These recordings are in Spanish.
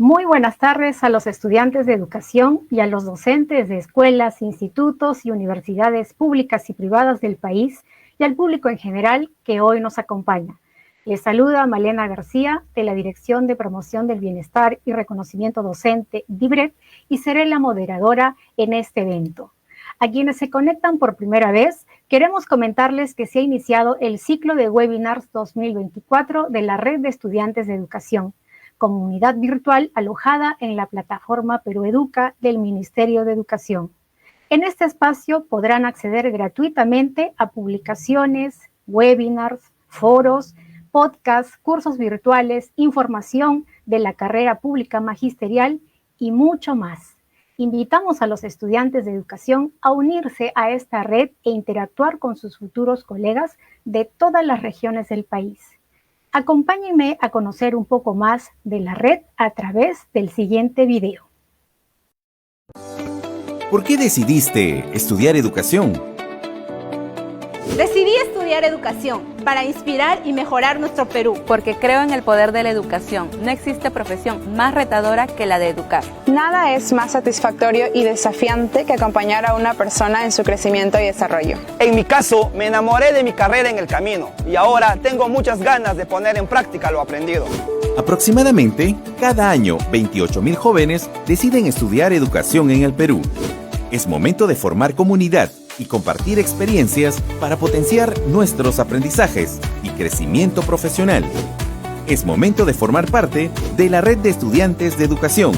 Muy buenas tardes a los estudiantes de educación y a los docentes de escuelas, institutos y universidades públicas y privadas del país y al público en general que hoy nos acompaña. Les saluda Malena García de la Dirección de Promoción del Bienestar y Reconocimiento Docente, DIBRET, y seré la moderadora en este evento. A quienes se conectan por primera vez, queremos comentarles que se ha iniciado el ciclo de webinars 2024 de la Red de Estudiantes de Educación, comunidad virtual alojada en la plataforma Perú Educa del Ministerio de Educación. En este espacio podrán acceder gratuitamente a publicaciones, webinars, foros, podcasts, cursos virtuales, información de la carrera pública magisterial y mucho más. Invitamos a los estudiantes de educación a unirse a esta red e interactuar con sus futuros colegas de todas las regiones del país. Acompáñenme a conocer un poco más de la red a través del siguiente video. ¿Por qué decidiste estudiar educación? Decidí estudiar educación para inspirar y mejorar nuestro Perú. Porque creo en el poder de la educación. No existe profesión más retadora que la de educar. Nada es más satisfactorio y desafiante que acompañar a una persona en su crecimiento y desarrollo. En mi caso, me enamoré de mi carrera en el camino y ahora tengo muchas ganas de poner en práctica lo aprendido. Aproximadamente, cada año, 28,000 jóvenes deciden estudiar educación en el Perú. Es momento de formar comunidad y compartir experiencias para potenciar nuestros aprendizajes y crecimiento profesional. Es momento de formar parte de la Red de Estudiantes de Educación.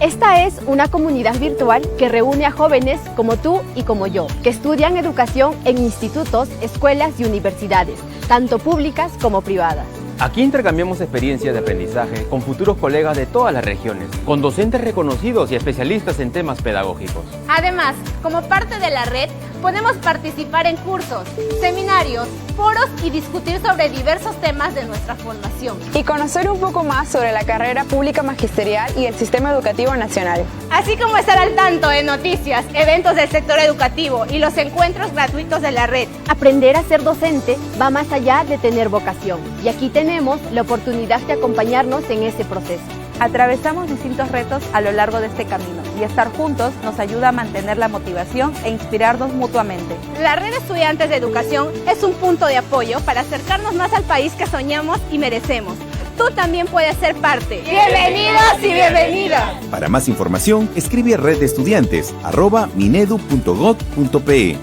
Esta es una comunidad virtual que reúne a jóvenes como tú y como yo, que estudian educación en institutos, escuelas y universidades, tanto públicas como privadas. Aquí intercambiamos experiencias de aprendizaje con futuros colegas de todas las regiones, con docentes reconocidos y especialistas en temas pedagógicos. Además, como parte de la red, podemos participar en cursos, seminarios, foros y discutir sobre diversos temas de nuestra formación. Y conocer un poco más sobre la carrera pública magisterial y el sistema educativo nacional. Así como estar al tanto de noticias, eventos del sector educativo y los encuentros gratuitos de la red. Aprender a ser docente va más allá de tener vocación. Y aquí tenemos la oportunidad de acompañarnos en ese proceso. Atravesamos distintos retos a lo largo de este camino y estar juntos nos ayuda a mantener la motivación e inspirarnos mutuamente. La Red de Estudiantes de Educación es un punto de apoyo para acercarnos más al país que soñamos y merecemos. Tú también puedes ser parte. ¡Bienvenidos y bienvenidas! Para más información, escribe a reddeestudiantes@minedu.gov.pe.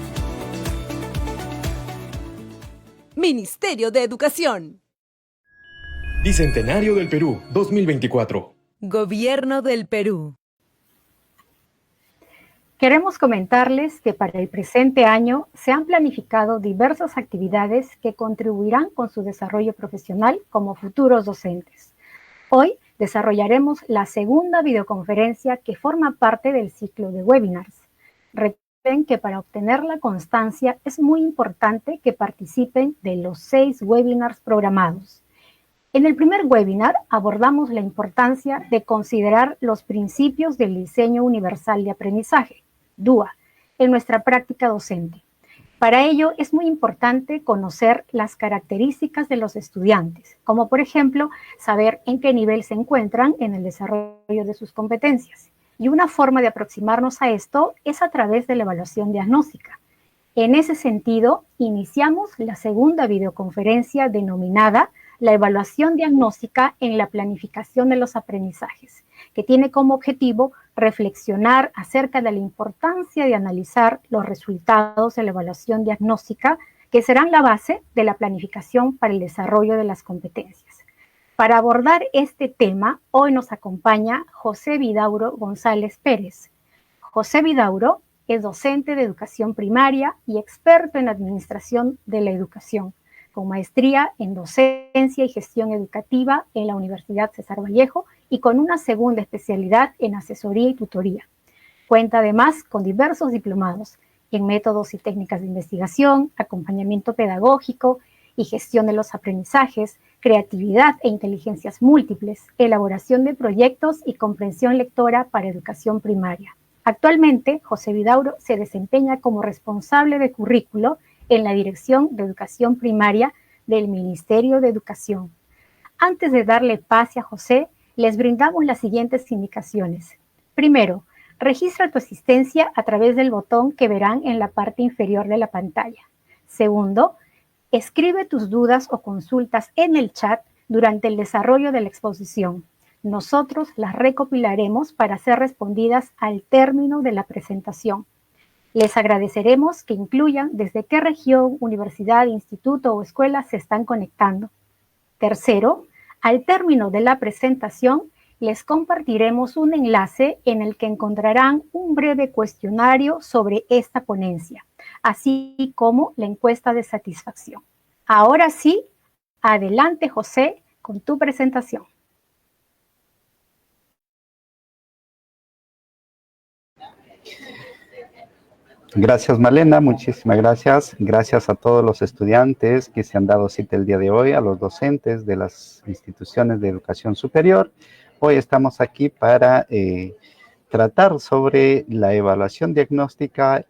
Ministerio de Educación. Bicentenario del Perú, 2024. Gobierno del Perú. Queremos comentarles que para el presente año se han planificado diversas actividades que contribuirán con su desarrollo profesional como futuros docentes. Hoy desarrollaremos la segunda videoconferencia que forma parte del ciclo de webinars. Recuerden que para obtener la constancia es muy importante que participen de los 6 webinars programados. En el primer webinar abordamos la importancia de considerar los principios del diseño universal de aprendizaje, DUA, en nuestra práctica docente. Para ello es muy importante conocer las características de los estudiantes, como por ejemplo saber en qué nivel se encuentran en el desarrollo de sus competencias. Y una forma de aproximarnos a esto es a través de la evaluación diagnóstica. En ese sentido, iniciamos la segunda videoconferencia denominada la evaluación diagnóstica en la planificación de los aprendizajes, que tiene como objetivo reflexionar acerca de la importancia de analizar los resultados de la evaluación diagnóstica, que serán la base de la planificación para el desarrollo de las competencias. Para abordar este tema, hoy nos acompaña José Vidauro González Pérez. José Vidauro es docente de educación primaria y experto en administración de la educación, con maestría en docencia y gestión educativa en la Universidad César Vallejo y con una segunda especialidad en asesoría y tutoría. Cuenta además con diversos diplomados en métodos y técnicas de investigación, acompañamiento pedagógico y gestión de los aprendizajes, creatividad e inteligencias múltiples, elaboración de proyectos y comprensión lectora para educación primaria. Actualmente, José Vidauro se desempeña como responsable de currículo en la Dirección de Educación Primaria del Ministerio de Educación. Antes de darle pase a José, Les brindamos las siguientes indicaciones. Primero, registra tu asistencia a través del botón que verán en la parte inferior de la pantalla. Segundo, escribe tus dudas o consultas en el chat durante el desarrollo de la exposición. Nosotros las recopilaremos para ser respondidas al término de la presentación. Les agradeceremos que incluyan desde qué región, universidad, instituto o escuela se están conectando. Tercero, al término de la presentación, les compartiremos un enlace en el que encontrarán un breve cuestionario sobre esta ponencia, así como la encuesta de satisfacción. Ahora sí, adelante José con tu presentación. Gracias Malena, muchísimas gracias. Gracias a todos los estudiantes que se han dado cita el día de hoy, a los docentes de las instituciones de educación superior. Hoy estamos aquí para tratar sobre la evaluación diagnóstica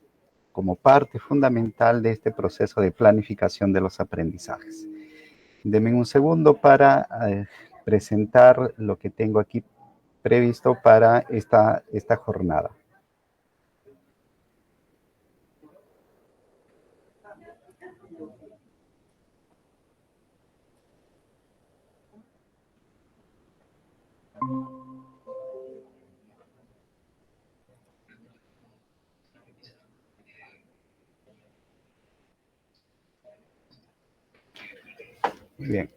como parte fundamental de este proceso de planificación de los aprendizajes. Denme un segundo para presentar lo que tengo aquí previsto para esta jornada. Bien.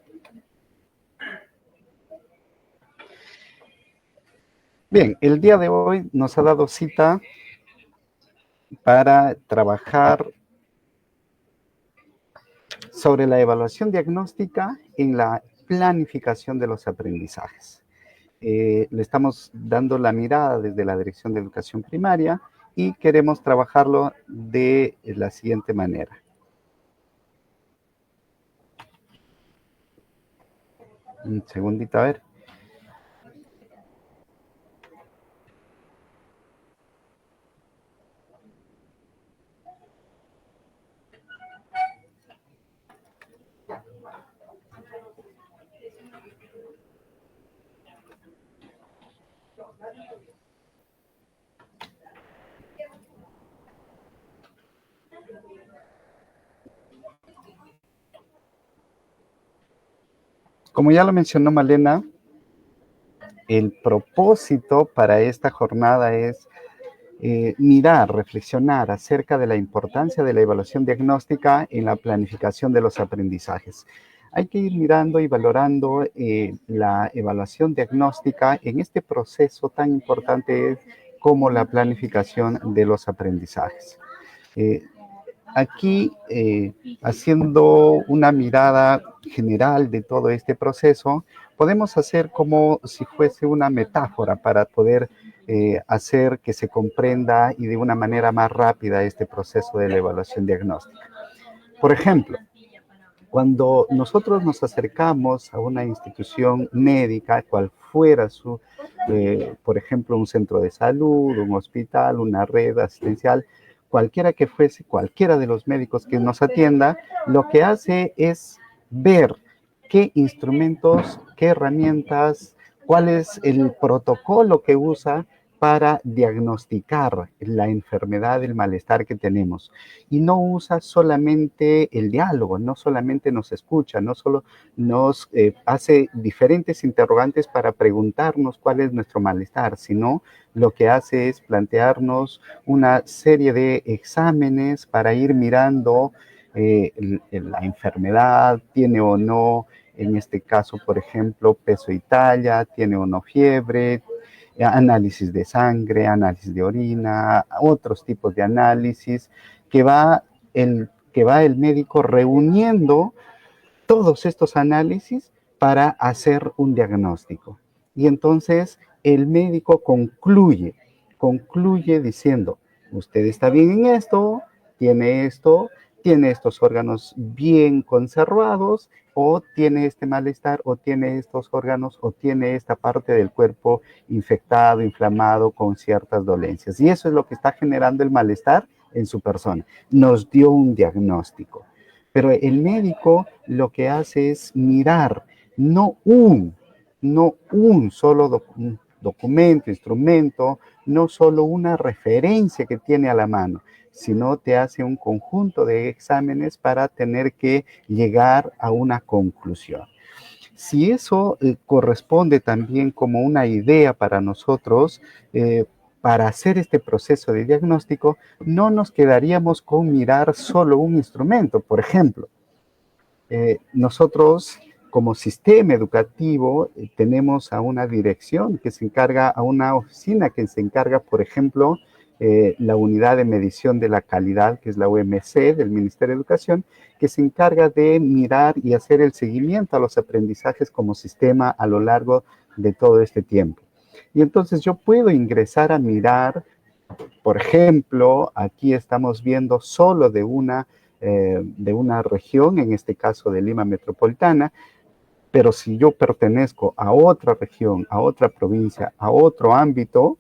Bien, el día de hoy nos ha dado cita para trabajar sobre la evaluación diagnóstica en la planificación de los aprendizajes. Le estamos dando la mirada desde la Dirección de Educación Primaria y queremos trabajarlo de la siguiente manera. Un segundito, a ver. Como ya lo mencionó Malena, el propósito para esta jornada es mirar, reflexionar acerca de la importancia de la evaluación diagnóstica en la planificación de los aprendizajes. Hay que ir mirando y valorando la evaluación diagnóstica en este proceso tan importante como la planificación de los aprendizajes. Aquí, haciendo una mirada general de todo este proceso, podemos hacer como si fuese una metáfora para poder hacer que se comprenda y de una manera más rápida este proceso de la evaluación diagnóstica. Por ejemplo, cuando nosotros nos acercamos a una institución médica, cual fuera su, por ejemplo, un centro de salud, un hospital, una red asistencial, cualquiera que fuese, cualquiera de los médicos que nos atienda, lo que hace es ver qué instrumentos, qué herramientas, cuál es el protocolo que usa para diagnosticar la enfermedad, el malestar que tenemos. Y no usa solamente el diálogo, no solamente nos escucha, no solo nos hace diferentes interrogantes para preguntarnos cuál es nuestro malestar, sino lo que hace es plantearnos una serie de exámenes para ir mirando la enfermedad, tiene o no, en este caso, por ejemplo, peso y talla, tiene o no fiebre, análisis de sangre, análisis de orina, otros tipos de análisis que va el médico reuniendo todos estos análisis para hacer un diagnóstico. Y entonces el médico concluye diciendo, usted está bien en esto, tiene estos órganos bien conservados, o tiene este malestar, o tiene estos órganos, o tiene esta parte del cuerpo infectado, inflamado, con ciertas dolencias. Y eso es lo que está generando el malestar en su persona. Nos dio un diagnóstico. Pero el médico lo que hace es mirar, no no un solo documento, instrumento, no solo una referencia que tiene a la mano, sino te hace un conjunto de exámenes para tener que llegar a una conclusión. Si eso corresponde también como una idea para nosotros, para hacer este proceso de diagnóstico, no nos quedaríamos con mirar solo un instrumento. Por ejemplo, nosotros como sistema educativo tenemos a una dirección que se encarga, a una oficina que se encarga, por ejemplo, la unidad de medición de la calidad, que es la UMC del Ministerio de Educación, que se encarga de mirar y hacer el seguimiento a los aprendizajes como sistema a lo largo de todo este tiempo. Y entonces yo puedo ingresar a mirar, por ejemplo, aquí estamos viendo solo de una región, en este caso de Lima Metropolitana, pero si yo pertenezco a otra región, a otra provincia, a otro ámbito,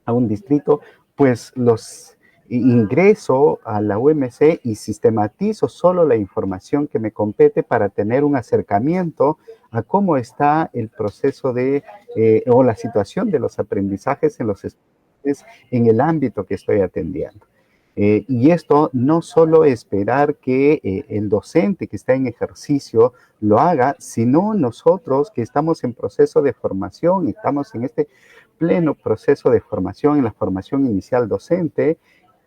a un distrito, pues los ingreso a la UMC y sistematizo solo la información que me compete para tener un acercamiento a cómo está el proceso o la situación de los aprendizajes en los estudiantes en el ámbito que estoy atendiendo. Y esto no solo esperar que el docente que está en ejercicio lo haga, sino nosotros que estamos en proceso de formación, estamos en este pleno proceso de formación, en la formación inicial docente,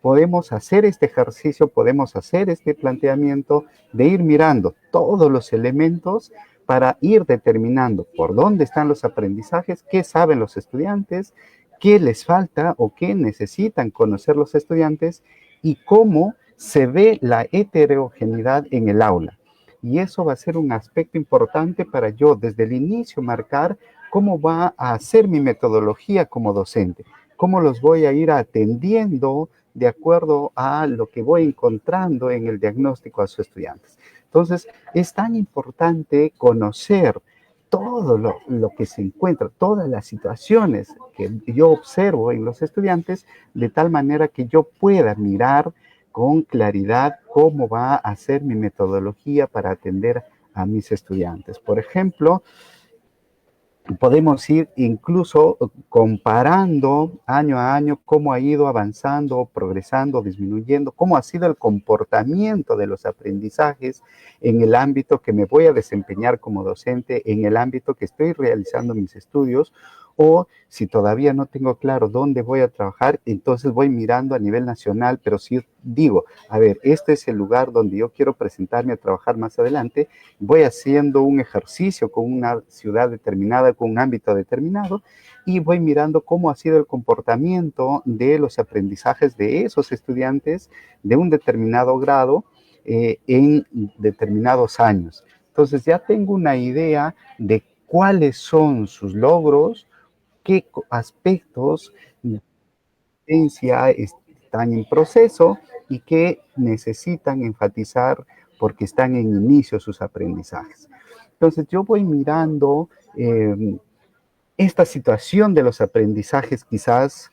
podemos hacer este ejercicio, podemos hacer este planteamiento de ir mirando todos los elementos para ir determinando por dónde están los aprendizajes, qué saben los estudiantes, qué les falta o qué necesitan conocer los estudiantes y cómo se ve la heterogeneidad en el aula. Y eso va a ser un aspecto importante para yo desde el inicio marcar cómo va a ser mi metodología como docente, cómo los voy a ir atendiendo de acuerdo a lo que voy encontrando en el diagnóstico a sus estudiantes. Entonces, es tan importante conocer todo lo que se encuentra, todas las situaciones que yo observo en los estudiantes, de tal manera que yo pueda mirar con claridad cómo va a ser mi metodología para atender a mis estudiantes. Por ejemplo, podemos ir incluso comparando año a año cómo ha ido avanzando, progresando, disminuyendo, cómo ha sido el comportamiento de los aprendizajes en el ámbito que me voy a desempeñar como docente, en el ámbito que estoy realizando mis estudios, o si todavía no tengo claro dónde voy a trabajar, entonces voy mirando a nivel nacional, pero si digo, a ver, este es el lugar donde yo quiero presentarme a trabajar más adelante, voy haciendo un ejercicio con una ciudad determinada, con un ámbito determinado, y voy mirando cómo ha sido el comportamiento de los aprendizajes de esos estudiantes de un determinado grado en determinados años. Entonces ya tengo una idea de cuáles son sus logros, qué aspectos de ciencia están en proceso y qué necesitan enfatizar porque están en inicio sus aprendizajes. Entonces yo voy mirando esta situación de los aprendizajes quizás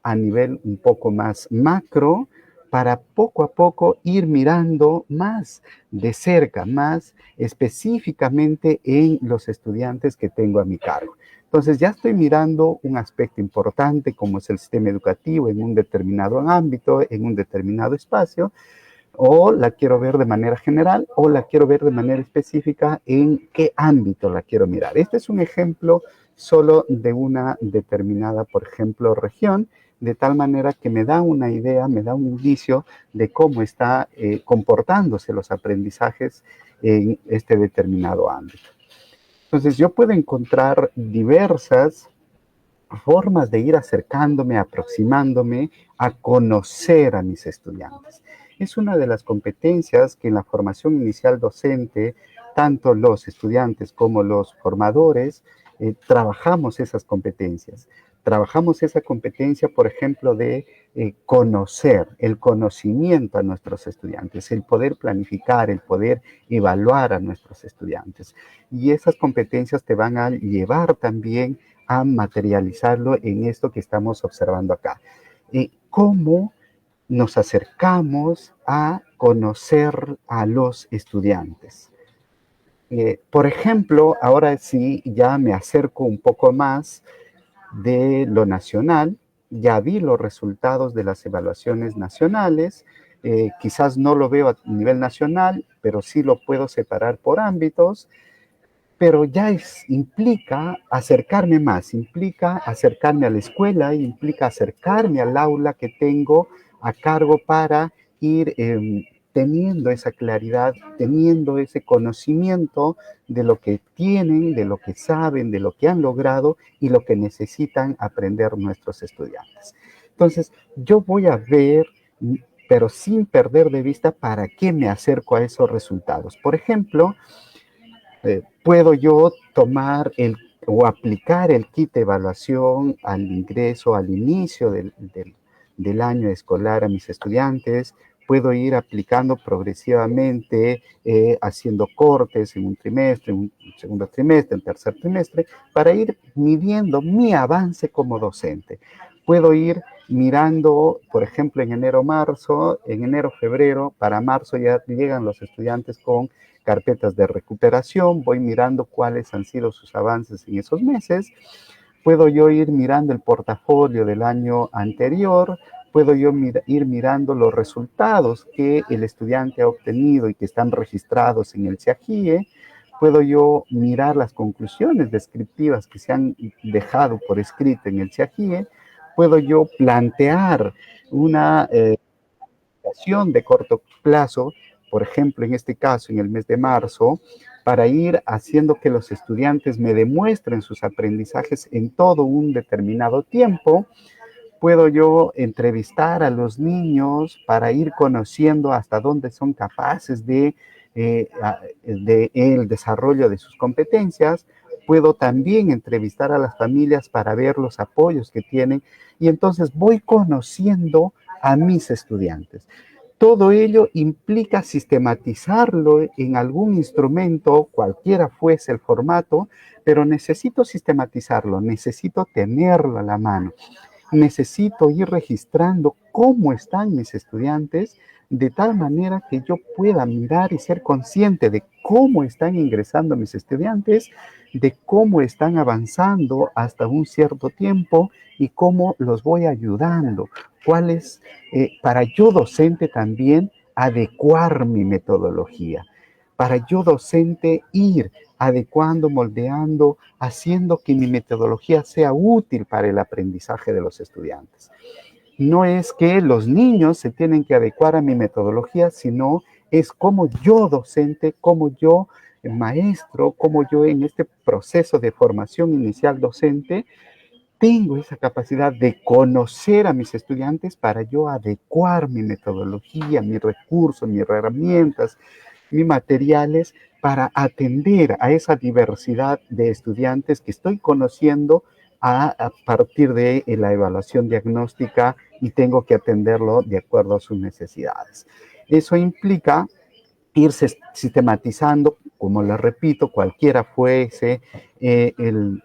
a nivel un poco más macro, para poco a poco ir mirando más de cerca, más específicamente en los estudiantes que tengo a mi cargo. Entonces ya estoy mirando un aspecto importante como es el sistema educativo en un determinado ámbito, en un determinado espacio, o la quiero ver de manera general o la quiero ver de manera específica en qué ámbito la quiero mirar. Este es un ejemplo solo de una determinada, por ejemplo, región, de tal manera que me da una idea, me da un indicio de cómo está comportándose los aprendizajes en este determinado ámbito. Entonces, yo puedo encontrar diversas formas de ir acercándome, aproximándome a conocer a mis estudiantes. Es una de las competencias que en la formación inicial docente, tanto los estudiantes como los formadores, trabajamos esas competencias. Trabajamos esa competencia, por ejemplo, de conocer, el conocimiento a nuestros estudiantes, el poder planificar, el poder evaluar a nuestros estudiantes. Y esas competencias te van a llevar también a materializarlo en esto que estamos observando acá. ¿Cómo nos acercamos a conocer a los estudiantes? Por ejemplo, ahora sí ya me acerco un poco más de lo nacional, ya vi los resultados de las evaluaciones nacionales, quizás no lo veo a nivel nacional, pero sí lo puedo separar por ámbitos, pero ya implica acercarme más, implica acercarme a la escuela, implica acercarme al aula que tengo a cargo para ir teniendo esa claridad, teniendo ese conocimiento de lo que tienen, de lo que saben, de lo que han logrado y lo que necesitan aprender nuestros estudiantes. Entonces, yo voy a ver, pero sin perder de vista para qué me acerco a esos resultados. Por ejemplo, puedo yo tomar o aplicar el kit de evaluación al ingreso, al inicio del año escolar a mis estudiantes. Puedo ir aplicando progresivamente, haciendo cortes en un trimestre, en un segundo trimestre, en tercer trimestre, para ir midiendo mi avance como docente. Puedo ir mirando, por ejemplo, en enero-marzo, en enero-febrero, para marzo ya llegan los estudiantes con carpetas de recuperación, voy mirando cuáles han sido sus avances en esos meses, puedo yo ir mirando el portafolio del año anterior, puedo yo ir mirando los resultados que el estudiante ha obtenido y que están registrados en el CIAGIE, puedo yo mirar las conclusiones descriptivas que se han dejado por escrito en el CIAGIE, puedo yo plantear una acción de corto plazo, por ejemplo, en este caso, en el mes de marzo, para ir haciendo que los estudiantes me demuestren sus aprendizajes en todo un determinado tiempo. Puedo yo entrevistar a los niños para ir conociendo hasta dónde son capaces de el desarrollo de sus competencias. Puedo también entrevistar a las familias para ver los apoyos que tienen y entonces voy conociendo a mis estudiantes. Todo ello implica sistematizarlo en algún instrumento, cualquiera fuese el formato, pero necesito sistematizarlo, necesito tenerlo a la mano. Necesito ir registrando cómo están mis estudiantes de tal manera que yo pueda mirar y ser consciente de cómo están ingresando mis estudiantes, de cómo están avanzando hasta un cierto tiempo y cómo los voy ayudando. ¿Cuál es, para yo docente también, adecuar mi metodología? Para yo docente ir adecuando, moldeando, haciendo que mi metodología sea útil para el aprendizaje de los estudiantes. No es que los niños se tienen que adecuar a mi metodología, sino es como yo docente, como yo maestro, como yo en este proceso de formación inicial docente, tengo esa capacidad de conocer a mis estudiantes para yo adecuar mi metodología, mis recursos, mis herramientas, mis materiales para atender a esa diversidad de estudiantes que estoy conociendo a partir de la evaluación diagnóstica y tengo que atenderlo de acuerdo a sus necesidades. Eso implica irse sistematizando, como les repito, cualquiera fuese el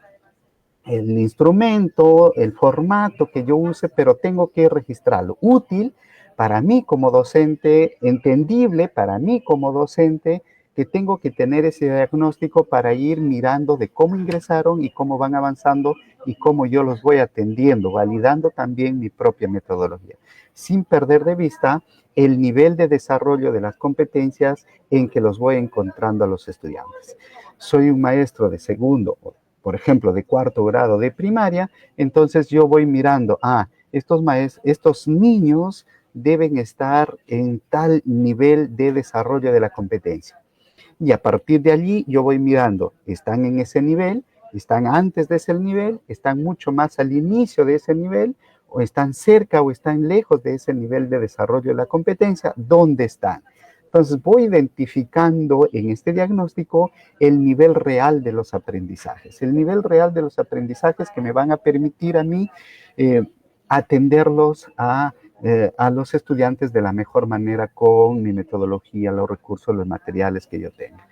instrumento, el formato que yo use, pero tengo que registrarlo. Útil para mí como docente, entendible para mí como docente, que tengo que tener ese diagnóstico para ir mirando de cómo ingresaron y cómo van avanzando y cómo yo los voy atendiendo, validando también mi propia metodología, sin perder de vista el nivel de desarrollo de las competencias en que los voy encontrando a los estudiantes. Soy un maestro de segundo, por ejemplo, de cuarto grado de primaria, entonces yo voy mirando, estos niños deben estar en tal nivel de desarrollo de la competencia. Y a partir de allí yo voy mirando, ¿están en ese nivel? ¿Están antes de ese nivel? ¿Están mucho más al inicio de ese nivel? ¿O están cerca o están lejos de ese nivel de desarrollo de la competencia? ¿Dónde están? Entonces voy identificando en este diagnóstico el nivel real de los aprendizajes. El nivel real de los aprendizajes que me van a permitir a mí atenderlos a los estudiantes de la mejor manera con mi metodología, los recursos, los materiales que yo tenga.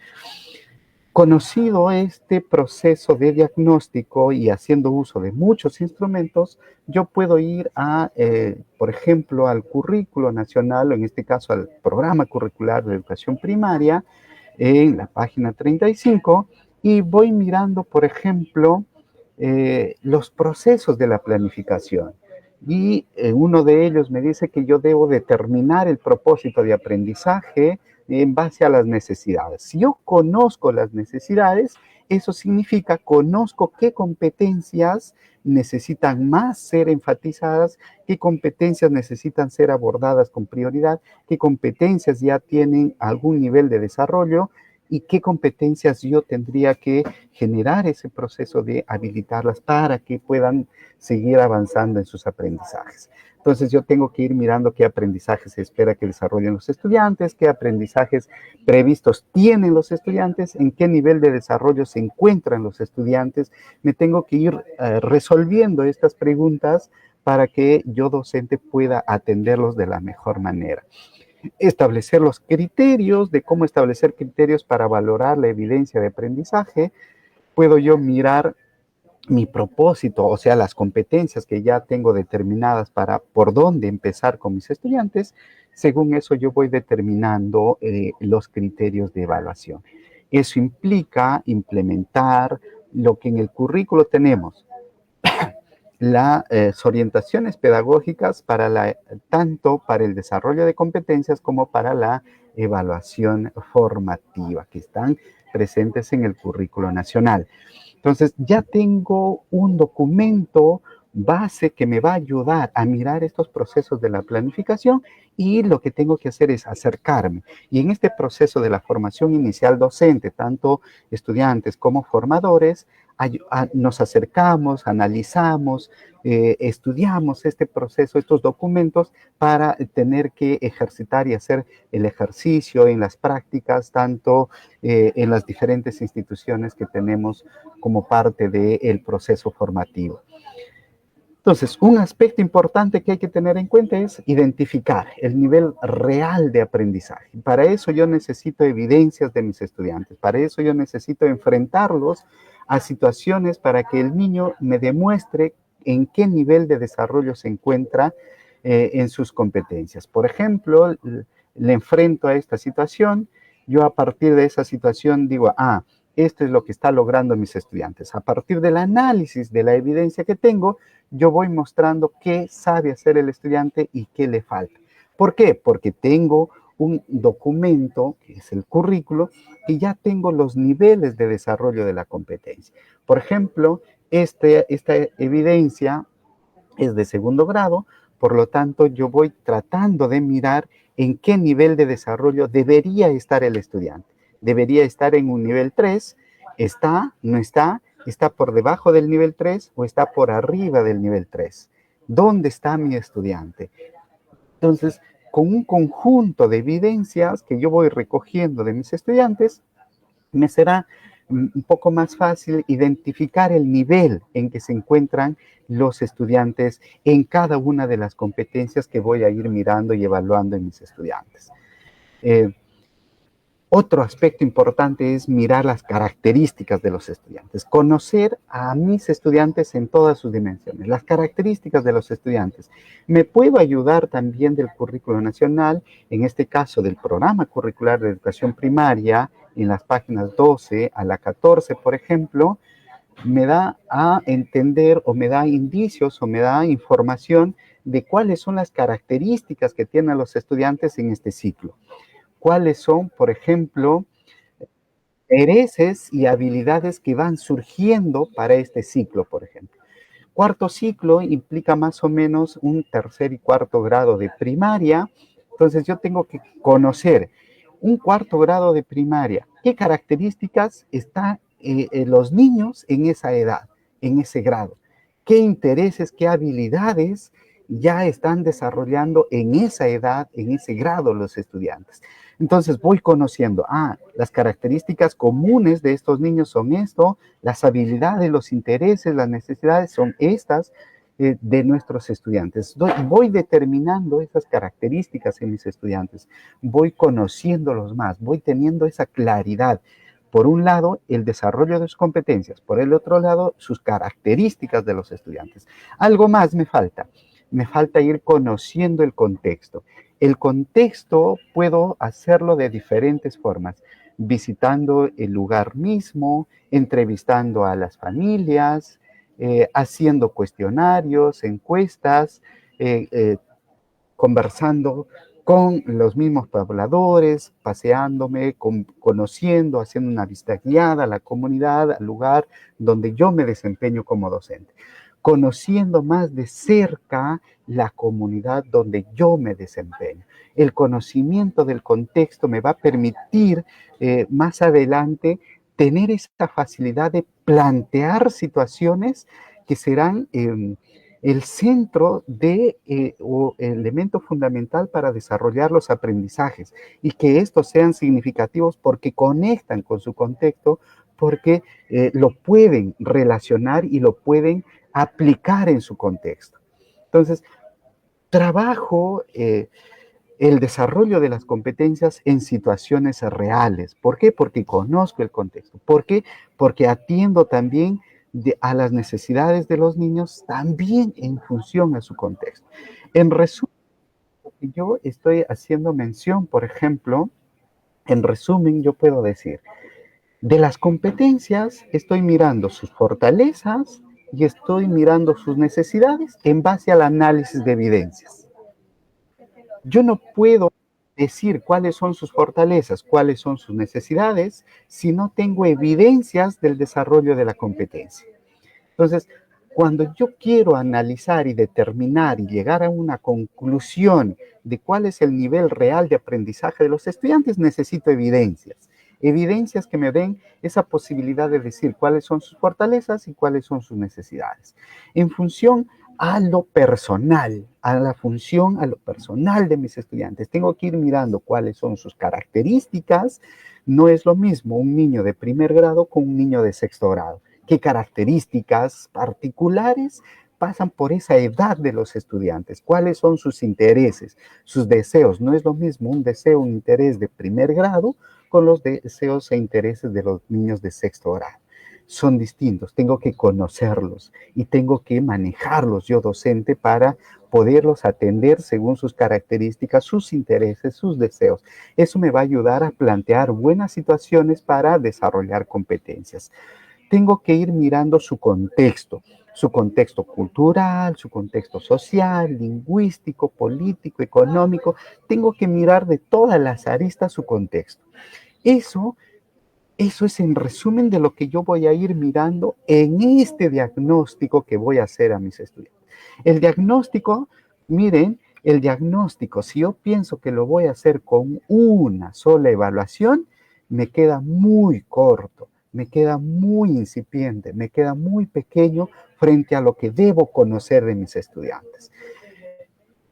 Conocido este proceso de diagnóstico y haciendo uso de muchos instrumentos, yo puedo ir por ejemplo, al currículo nacional, o en este caso al programa curricular de educación primaria, en la página 35 y voy mirando, por ejemplo, los procesos de la planificación. Y uno de ellos me dice que yo debo determinar el propósito de aprendizaje en base a las necesidades. Si yo conozco las necesidades, eso significa conozco qué competencias necesitan más ser enfatizadas, qué competencias necesitan ser abordadas con prioridad, qué competencias ya tienen algún nivel de desarrollo y qué competencias yo tendría que generar ese proceso de habilitarlas para que puedan seguir avanzando en sus aprendizajes. Entonces yo tengo que ir mirando qué aprendizajes se espera que desarrollen los estudiantes, qué aprendizajes previstos tienen los estudiantes, en qué nivel de desarrollo se encuentran los estudiantes. Me tengo que ir resolviendo estas preguntas para que yo docente pueda atenderlos de la mejor manera. Establecer los criterios de cómo establecer criterios para valorar la evidencia de aprendizaje. Puedo yo mirar mi propósito, o sea, las competencias que ya tengo determinadas para por dónde empezar con mis estudiantes. Según eso yo voy determinando los criterios de evaluación. Eso implica implementar lo que en el currículo tenemos. Las orientaciones pedagógicas tanto para el desarrollo de competencias como para la evaluación formativa que están presentes en el currículo nacional. Entonces ya tengo un documento base que me va a ayudar a mirar estos procesos de la planificación y lo que tengo que hacer es acercarme. Y en este proceso de la formación inicial docente, tanto estudiantes como formadores, nos acercamos, analizamos, estudiamos este proceso, estos documentos para tener que ejercitar y hacer el ejercicio en las prácticas, tanto en las diferentes instituciones que tenemos como parte del proceso formativo. Entonces, un aspecto importante que hay que tener en cuenta es identificar el nivel real de aprendizaje. Para eso yo necesito evidencias de mis estudiantes, para eso yo necesito enfrentarlos a situaciones para que el niño me demuestre en qué nivel de desarrollo se encuentra en sus competencias. Por ejemplo, le enfrento a esta situación, yo a partir de esa situación digo, esto es lo que está logrando mis estudiantes. A partir del análisis de la evidencia que tengo, yo voy mostrando qué sabe hacer el estudiante y qué le falta. ¿Por qué? Porque tengo un documento, que es el currículo, y ya tengo los niveles de desarrollo de la competencia. Por ejemplo, esta evidencia es de segundo grado, por lo tanto, yo voy tratando de mirar en qué nivel de desarrollo debería estar el estudiante. Debería estar en un nivel 3, ¿está? ¿No está? ¿Está por debajo del nivel 3 o está por arriba del nivel 3? ¿Dónde está mi estudiante? Entonces, con un conjunto de evidencias que yo voy recogiendo de mis estudiantes, me será un poco más fácil identificar el nivel en que se encuentran los estudiantes en cada una de las competencias que voy a ir mirando y evaluando en mis estudiantes. Otro aspecto importante es mirar las características de los estudiantes, conocer a mis estudiantes en todas sus dimensiones, las características de los estudiantes. Me puedo ayudar también del currículo nacional, en este caso del programa curricular de educación primaria, en las páginas 12 a la 14, por ejemplo, me da a entender o me da indicios o me da información de cuáles son las características que tienen los estudiantes en este ciclo. Cuáles son, por ejemplo, intereses y habilidades que van surgiendo para este ciclo, por ejemplo. Cuarto ciclo implica más o menos un tercer y cuarto grado de primaria, entonces yo tengo que conocer un cuarto grado de primaria, qué características están los niños en esa edad, en ese grado, qué intereses, qué habilidades ya están desarrollando en esa edad, en ese grado los estudiantes. Entonces voy conociendo, las características comunes de estos niños son esto, las habilidades, los intereses, las necesidades son estas de nuestros estudiantes. Voy determinando esas características en mis estudiantes, voy conociéndolos más, voy teniendo esa claridad. Por un lado, el desarrollo de sus competencias, por el otro lado, sus características de los estudiantes. Algo más me falta ir conociendo el contexto. El contexto puedo hacerlo de diferentes formas. visitando el lugar mismo, entrevistando a las familias, haciendo cuestionarios, encuestas, conversando con los mismos pobladores, paseándome, conociendo, haciendo una visita guiada a la comunidad, al lugar donde yo me desempeño como docente, conociendo más de cerca la comunidad donde yo me desempeño. El conocimiento del contexto me va a permitir más adelante tener esta facilidad de plantear situaciones que serán el centro o elemento fundamental para desarrollar los aprendizajes y que estos sean significativos porque conectan con su contexto, porque lo pueden relacionar y lo pueden aplicar en su contexto. Entonces, trabajo el desarrollo de las competencias en situaciones reales. ¿Por qué? Porque conozco el contexto. ¿Por qué? Porque atiendo también a las necesidades de los niños también en función a su contexto. En resumen, yo estoy haciendo mención, por ejemplo, en resumen, yo puedo decir, de las competencias estoy mirando sus fortalezas y estoy mirando sus necesidades en base al análisis de evidencias. Yo no puedo decir cuáles son sus fortalezas, cuáles son sus necesidades, si no tengo evidencias del desarrollo de la competencia. Entonces, cuando yo quiero analizar y determinar y llegar a una conclusión de cuál es el nivel real de aprendizaje de los estudiantes, necesito evidencias. Evidencias que me den esa posibilidad de decir cuáles son sus fortalezas y cuáles son sus necesidades. En función a lo personal, a la función, a lo personal de mis estudiantes. Tengo que ir mirando cuáles son sus características. No es lo mismo un niño de primer grado con un niño de sexto grado. ¿Qué características particulares pasan por esa edad de los estudiantes? ¿Cuáles son sus intereses, sus deseos? No es lo mismo un deseo, un interés de primer grado con los deseos e intereses de los niños de sexto grado. Son distintos, tengo que conocerlos y tengo que manejarlos yo docente para poderlos atender según sus características, sus intereses, sus deseos. Eso me va a ayudar a plantear buenas situaciones para desarrollar competencias. Tengo que ir mirando su contexto cultural, su contexto social, lingüístico, político, económico. Tengo que mirar de todas las aristas su contexto. Eso es en resumen de lo que yo voy a ir mirando en este diagnóstico que voy a hacer a mis estudiantes. El diagnóstico, miren, si yo pienso que lo voy a hacer con una sola evaluación, me queda muy corto, me queda muy incipiente, me queda muy pequeño frente a lo que debo conocer de mis estudiantes.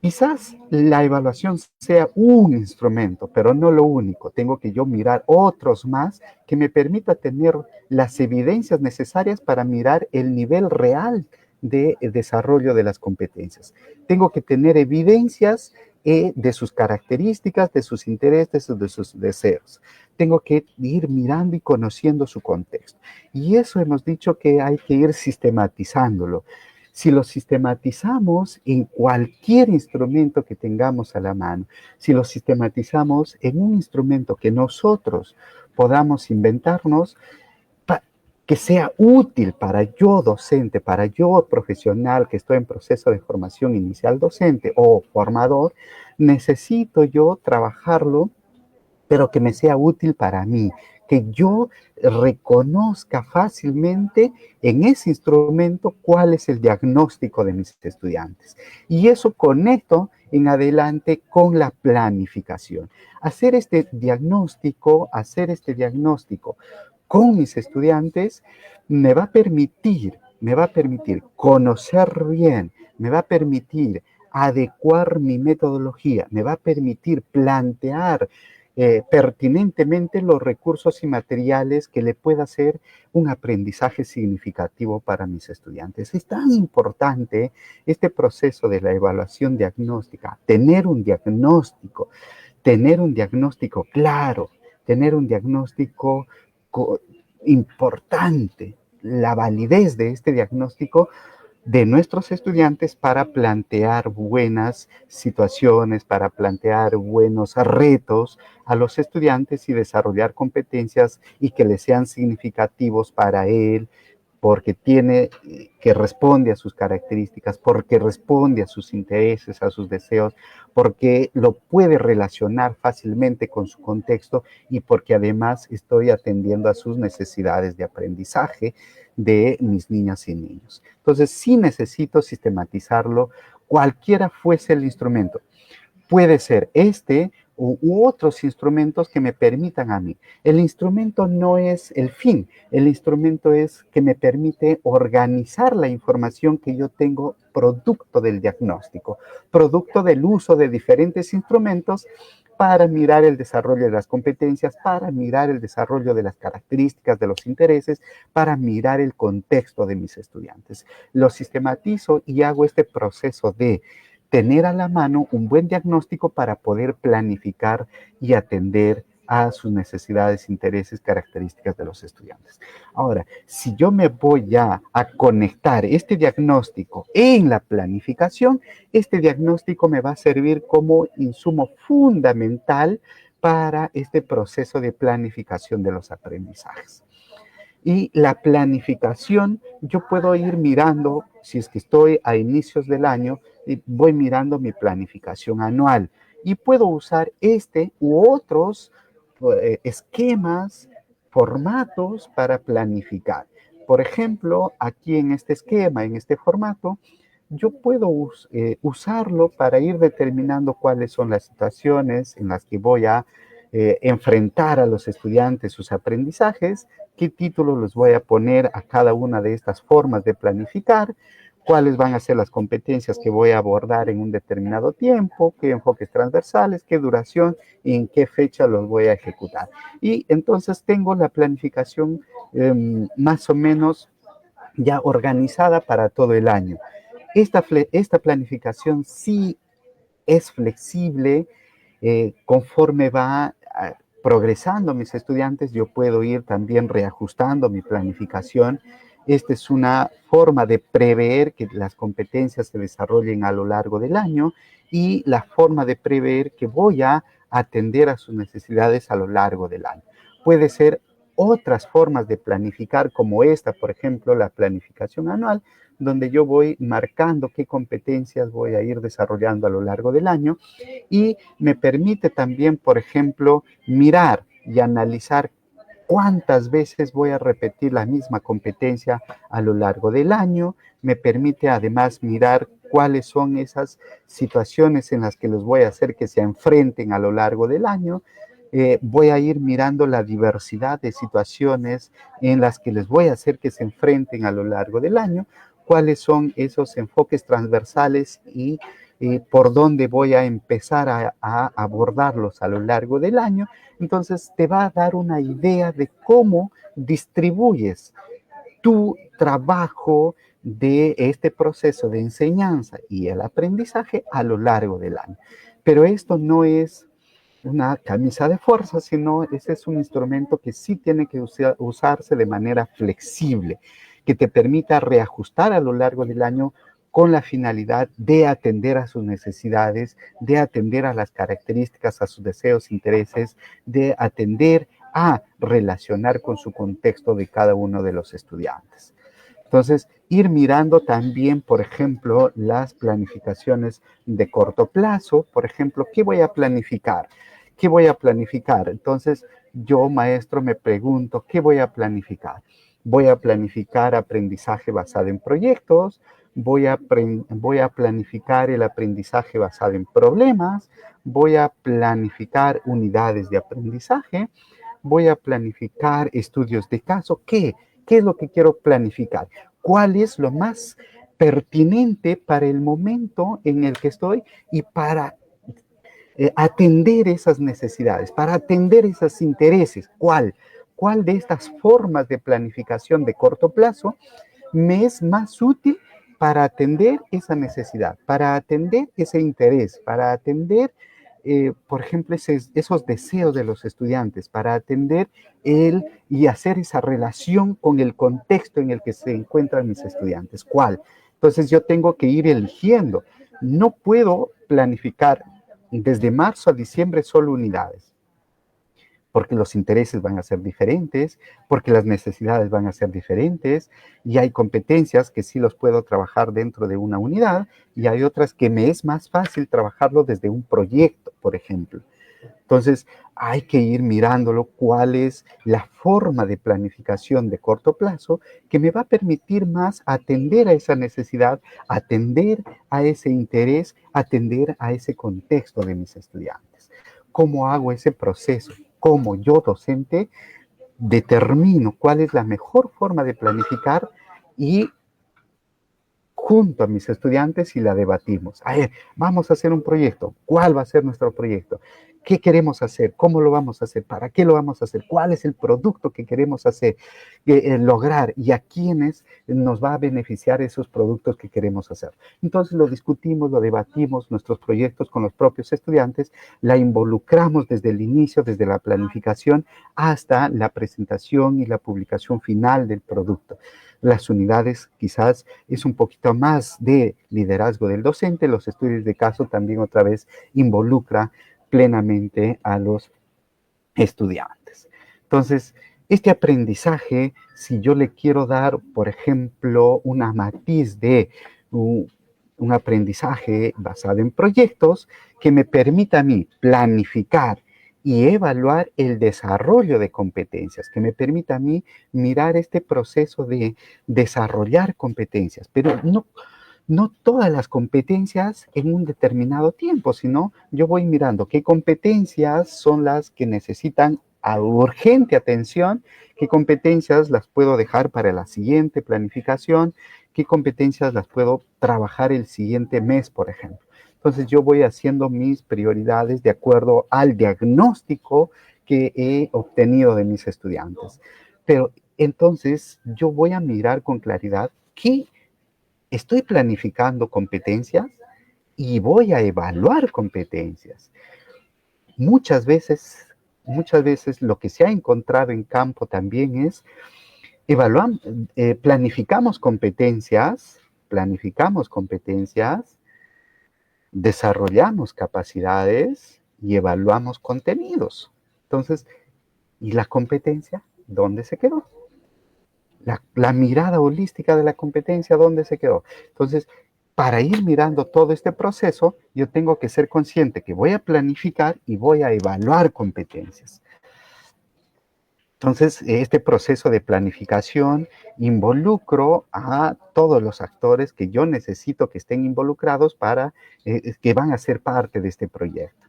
Quizás la evaluación sea un instrumento, pero no lo único. Tengo que yo mirar otros más que me permita tener las evidencias necesarias para mirar el nivel real de desarrollo de las competencias. Tengo que tener evidencias de sus características, de sus intereses, de sus deseos. Tengo que ir mirando y conociendo su contexto. Y eso hemos dicho que hay que ir sistematizándolo. Si lo sistematizamos en cualquier instrumento que tengamos a la mano, si lo sistematizamos en un instrumento que nosotros podamos inventarnos, que sea útil para yo docente, para yo profesional que estoy en proceso de formación inicial docente o formador, necesito yo trabajarlo, pero que me sea útil para mí, que yo reconozca fácilmente en ese instrumento cuál es el diagnóstico de mis estudiantes. Y eso conecto en adelante con la planificación. Hacer este diagnóstico con mis estudiantes me va a permitir conocer bien, me va a permitir adecuar mi metodología, me va a permitir plantear pertinentemente los recursos y materiales que le pueda hacer un aprendizaje significativo para mis estudiantes. Es tan importante este proceso de la evaluación diagnóstica, tener un diagnóstico claro, tener un diagnóstico importante. La validez de este diagnóstico de nuestros estudiantes para plantear buenas situaciones, para plantear buenos retos a los estudiantes y desarrollar competencias y que les sean significativos para él, porque que responde a sus características, porque responde a sus intereses, a sus deseos, porque lo puede relacionar fácilmente con su contexto y porque además estoy atendiendo a sus necesidades de aprendizaje de mis niñas y niños. Entonces, sí necesito sistematizarlo, cualquiera fuese el instrumento. Puede ser este u otros instrumentos que me permitan a mí. El instrumento no es el fin, el instrumento es que me permite organizar la información que yo tengo producto del diagnóstico, producto del uso de diferentes instrumentos para mirar el desarrollo de las competencias, para mirar el desarrollo de las características de los intereses, para mirar el contexto de mis estudiantes. Lo sistematizo y hago este proceso de tener a la mano un buen diagnóstico para poder planificar y atender a sus necesidades, intereses, características de los estudiantes. Ahora, si yo me voy ya a conectar este diagnóstico en la planificación, este diagnóstico me va a servir como insumo fundamental para este proceso de planificación de los aprendizajes. Y la planificación, yo puedo ir mirando, si es que estoy a inicios del año, voy mirando mi planificación anual y puedo usar este u otros esquemas, formatos para planificar. Por ejemplo, aquí en este esquema, en este formato, yo puedo usarlo para ir determinando cuáles son las situaciones en las que voy a enfrentar a los estudiantes sus aprendizajes, qué títulos les voy a poner a cada una de estas formas de planificar, cuáles van a ser las competencias que voy a abordar en un determinado tiempo, qué enfoques transversales, qué duración y en qué fecha los voy a ejecutar. Y entonces tengo la planificación más o menos ya organizada para todo el año. Esta planificación sí es flexible, conforme va progresando mis estudiantes, yo puedo ir también reajustando mi planificación. Esta es una forma de prever que las competencias se desarrollen a lo largo del año y la forma de prever que voy a atender a sus necesidades a lo largo del año. Puede ser otras formas de planificar como esta, por ejemplo, la planificación anual, donde yo voy marcando qué competencias voy a ir desarrollando a lo largo del año y me permite también, por ejemplo, mirar y analizar cuántas veces voy a repetir la misma competencia a lo largo del año. Me permite además mirar cuáles son esas situaciones en las que los voy a hacer que se enfrenten a lo largo del año. Voy a ir mirando la diversidad de situaciones en las que les voy a hacer que se enfrenten a lo largo del año, cuáles son esos enfoques transversales y por dónde voy a empezar a abordarlos a lo largo del año. Entonces te va a dar una idea de cómo distribuyes tu trabajo de este proceso de enseñanza y el aprendizaje a lo largo del año. Pero esto no es una camisa de fuerza, sino ese es un instrumento que sí tiene que usarse de manera flexible, que te permita reajustar a lo largo del año con la finalidad de atender a sus necesidades, de atender a las características, a sus deseos, intereses, de atender a relacionar con su contexto de cada uno de los estudiantes. Entonces, ir mirando también, por ejemplo, las planificaciones de corto plazo. Por ejemplo, ¿qué voy a planificar? ¿Qué voy a planificar? Entonces, yo, maestro, me pregunto, ¿qué voy a planificar? Voy a planificar aprendizaje basado en proyectos, voy a planificar el aprendizaje basado en problemas, voy a planificar unidades de aprendizaje, voy a planificar estudios de caso. ¿Qué es lo que quiero planificar? ¿Cuál es lo más pertinente para el momento en el que estoy y para atender esas necesidades, para atender esos intereses? ¿Cuál de estas formas de planificación de corto plazo me es más útil para atender esa necesidad, para atender ese interés, para atender, por ejemplo, esos deseos de los estudiantes, para atender y hacer esa relación con el contexto en el que se encuentran mis estudiantes? ¿Cuál? Entonces yo tengo que ir eligiendo. No puedo planificar desde marzo a diciembre solo unidades, porque los intereses van a ser diferentes, porque las necesidades van a ser diferentes, y hay competencias que sí los puedo trabajar dentro de una unidad, y hay otras que me es más fácil trabajarlo desde un proyecto, por ejemplo. Entonces, hay que ir mirándolo cuál es la forma de planificación de corto plazo que me va a permitir más atender a esa necesidad, atender a ese interés, atender a ese contexto de mis estudiantes. ¿Cómo hago ese proceso? ¿Cómo yo, docente, determino cuál es la mejor forma de planificar y junto a mis estudiantes y la debatimos? A ver, vamos a hacer un proyecto. ¿Cuál va a ser nuestro proyecto? ¿Qué queremos hacer? ¿Cómo lo vamos a hacer? ¿Para qué lo vamos a hacer? ¿Cuál es el producto que queremos hacer, lograr? ¿Y a quiénes nos va a beneficiar esos productos que queremos hacer? Entonces lo discutimos, lo debatimos, nuestros proyectos con los propios estudiantes, la involucramos desde el inicio, desde la planificación, hasta la presentación y la publicación final del producto. Las unidades quizás es un poquito más de liderazgo del docente, los estudios de caso también otra vez involucra plenamente a los estudiantes. Entonces, este aprendizaje, si yo le quiero dar, por ejemplo, una matiz de un aprendizaje basado en proyectos que me permita a mí planificar y evaluar el desarrollo de competencias, que me permita a mí mirar este proceso de desarrollar competencias, pero no todas las competencias en un determinado tiempo, sino yo voy mirando qué competencias son las que necesitan urgente atención, qué competencias las puedo dejar para la siguiente planificación, qué competencias las puedo trabajar el siguiente mes, por ejemplo. Entonces yo voy haciendo mis prioridades de acuerdo al diagnóstico que he obtenido de mis estudiantes. Pero entonces yo voy a mirar con claridad qué estoy planificando competencias y voy a evaluar competencias. Muchas veces lo que se ha encontrado en campo también es planificamos competencias, desarrollamos capacidades y evaluamos contenidos. Entonces, ¿y la competencia? ¿Dónde se quedó? La mirada holística de la competencia, ¿dónde se quedó? Entonces, para ir mirando todo este proceso, yo tengo que ser consciente que voy a planificar y voy a evaluar competencias. Entonces, este proceso de planificación involucro a todos los actores que yo necesito que estén involucrados para que van a ser parte de este proyecto.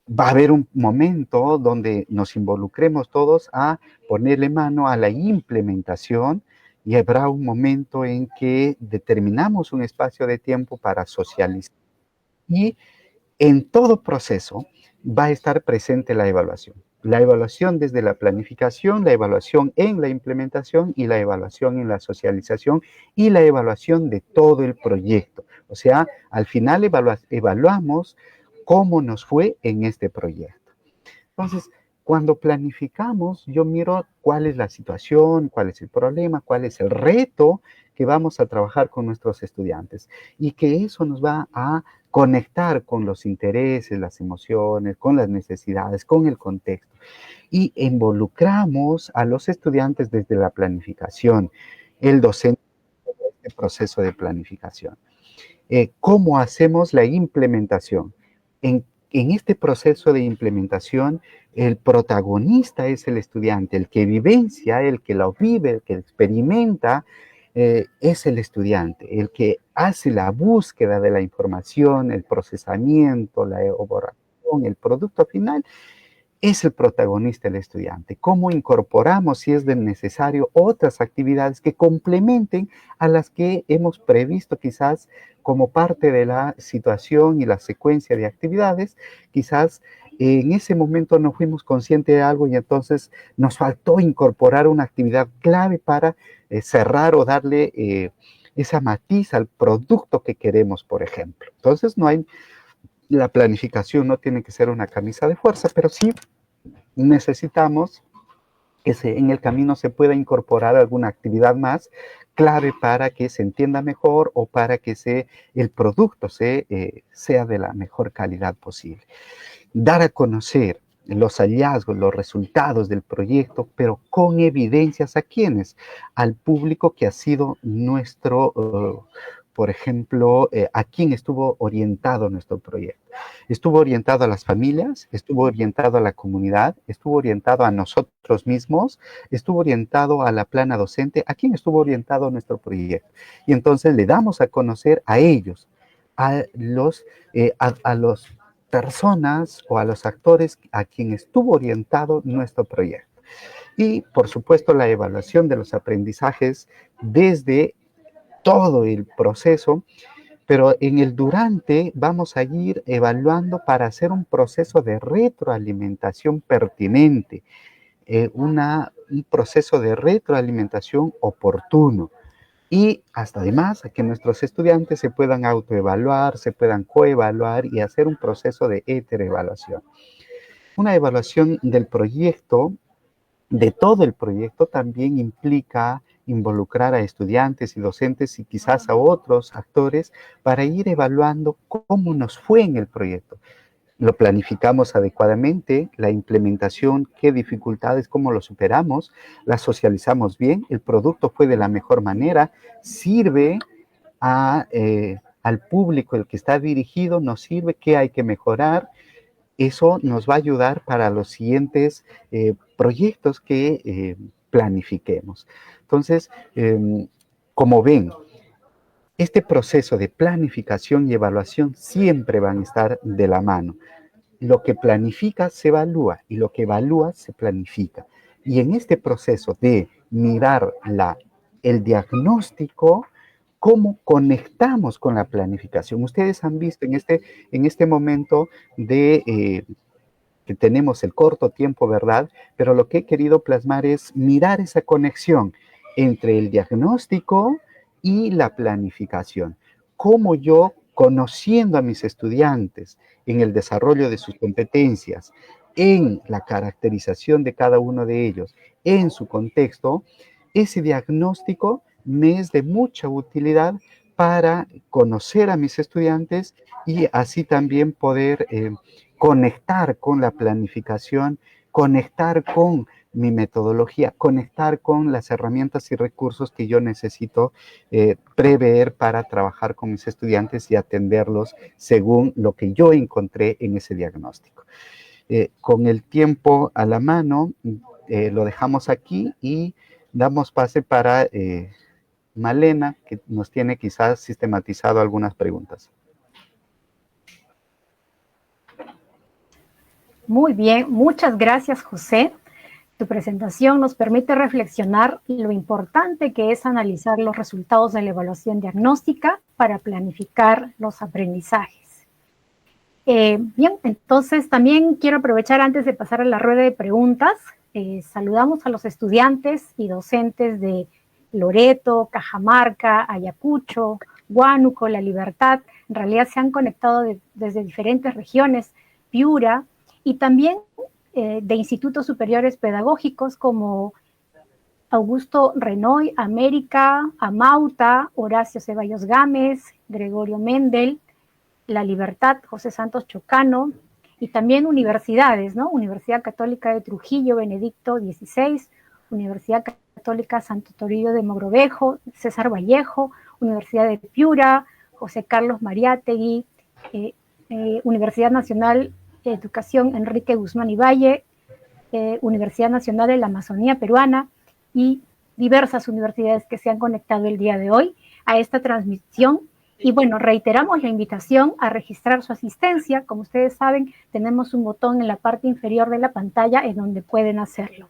Va a haber un momento donde nos involucremos todos a ponerle mano a la implementación y habrá un momento en que determinamos un espacio de tiempo para socializar. Y en todo proceso va a estar presente la evaluación. La evaluación desde la planificación, la evaluación en la implementación y la evaluación en la socialización y la evaluación de todo el proyecto. O sea, al final evaluamos cómo nos fue en este proyecto. Entonces, cuando planificamos, yo miro cuál es la situación, cuál es el problema, cuál es el reto que vamos a trabajar con nuestros estudiantes y que eso nos va a conectar con los intereses, las emociones, con las necesidades, con el contexto. Y involucramos a los estudiantes desde la planificación, el docente en este proceso de planificación. ¿Cómo hacemos la implementación? En este proceso de implementación, el protagonista es el estudiante, el que vivencia, el que lo vive, el que experimenta, es el estudiante, el que hace la búsqueda de la información, el procesamiento, la elaboración, el producto final, es el protagonista el estudiante. ¿Cómo incorporamos, si es necesario, otras actividades que complementen a las que hemos previsto quizás como parte de la situación y la secuencia de actividades? Quizás en ese momento no fuimos conscientes de algo y entonces nos faltó incorporar una actividad clave para cerrar o darle esa matiz al producto que queremos, por ejemplo. Entonces la planificación no tiene que ser una camisa de fuerza, pero sí necesitamos que en el camino se pueda incorporar alguna actividad más clave para que se entienda mejor o para que el producto sea de la mejor calidad posible. Dar a conocer los hallazgos, los resultados del proyecto, pero con evidencias a quienes, al público que ha sido nuestro, por ejemplo, a quién estuvo orientado nuestro proyecto. Estuvo orientado a las familias, estuvo orientado a la comunidad, estuvo orientado a nosotros mismos, estuvo orientado a la plana docente, a quién estuvo orientado nuestro proyecto. Y entonces le damos a conocer a ellos, a los personas o a los actores a quien estuvo orientado nuestro proyecto. Y, por supuesto, la evaluación de los aprendizajes desde todo el proceso, pero en el durante vamos a ir evaluando para hacer un proceso de retroalimentación pertinente, un proceso de retroalimentación oportuno. Y hasta además a que nuestros estudiantes se puedan autoevaluar, se puedan coevaluar y hacer un proceso de heteroevaluación. Una evaluación del proyecto, de todo el proyecto, también implica involucrar a estudiantes y docentes y quizás a otros actores para ir evaluando cómo nos fue en el proyecto. Lo planificamos adecuadamente, la implementación, qué dificultades, cómo lo superamos, la socializamos bien, el producto fue de la mejor manera, sirve al público el que está dirigido, nos sirve, qué hay que mejorar. Eso nos va a ayudar para los siguientes proyectos que planifiquemos. Entonces, como ven, este proceso de planificación y evaluación siempre van a estar de la mano. Lo que planifica se evalúa y lo que evalúa se planifica. Y en este proceso de mirar el diagnóstico, ¿cómo conectamos con la planificación? Ustedes han visto en este momento que tenemos el corto tiempo, ¿verdad? Pero lo que he querido plasmar es mirar esa conexión entre el diagnóstico y la planificación. Cómo yo, conociendo a mis estudiantes en el desarrollo de sus competencias, en la caracterización de cada uno de ellos, en su contexto, ese diagnóstico me es de mucha utilidad para conocer a mis estudiantes y así también poder conectar con la planificación, conectar con mi metodología, conectar con las herramientas y recursos que yo necesito prever para trabajar con mis estudiantes y atenderlos según lo que yo encontré en ese diagnóstico. Con el tiempo a la mano, lo dejamos aquí y damos pase para Malena, que nos tiene quizás sistematizado algunas preguntas. Muy bien, muchas gracias, José. Tu presentación nos permite reflexionar lo importante que es analizar los resultados de la evaluación diagnóstica para planificar los aprendizajes. Bien, entonces también quiero aprovechar antes de pasar a la rueda de preguntas. Saludamos a los estudiantes y docentes de Loreto, Cajamarca, Ayacucho, Huánuco, La Libertad. En realidad se han conectado desde diferentes regiones, Piura, y también de institutos superiores pedagógicos como Augusto Renoy, América, Amauta, Horacio Ceballos Gámez, Gregorio Mendel, La Libertad, José Santos Chocano, y también universidades, ¿no? Universidad Católica de Trujillo, Benedicto XVI, Universidad Católica Santo Toribio de Mogrovejo, César Vallejo, Universidad de Piura, José Carlos Mariátegui, Universidad Nacional de Educación Enrique Guzmán y Valle, Universidad Nacional de la Amazonía Peruana y diversas universidades que se han conectado el día de hoy a esta transmisión. Y bueno, reiteramos la invitación a registrar su asistencia. Como ustedes saben, tenemos un botón en la parte inferior de la pantalla en donde pueden hacerlo.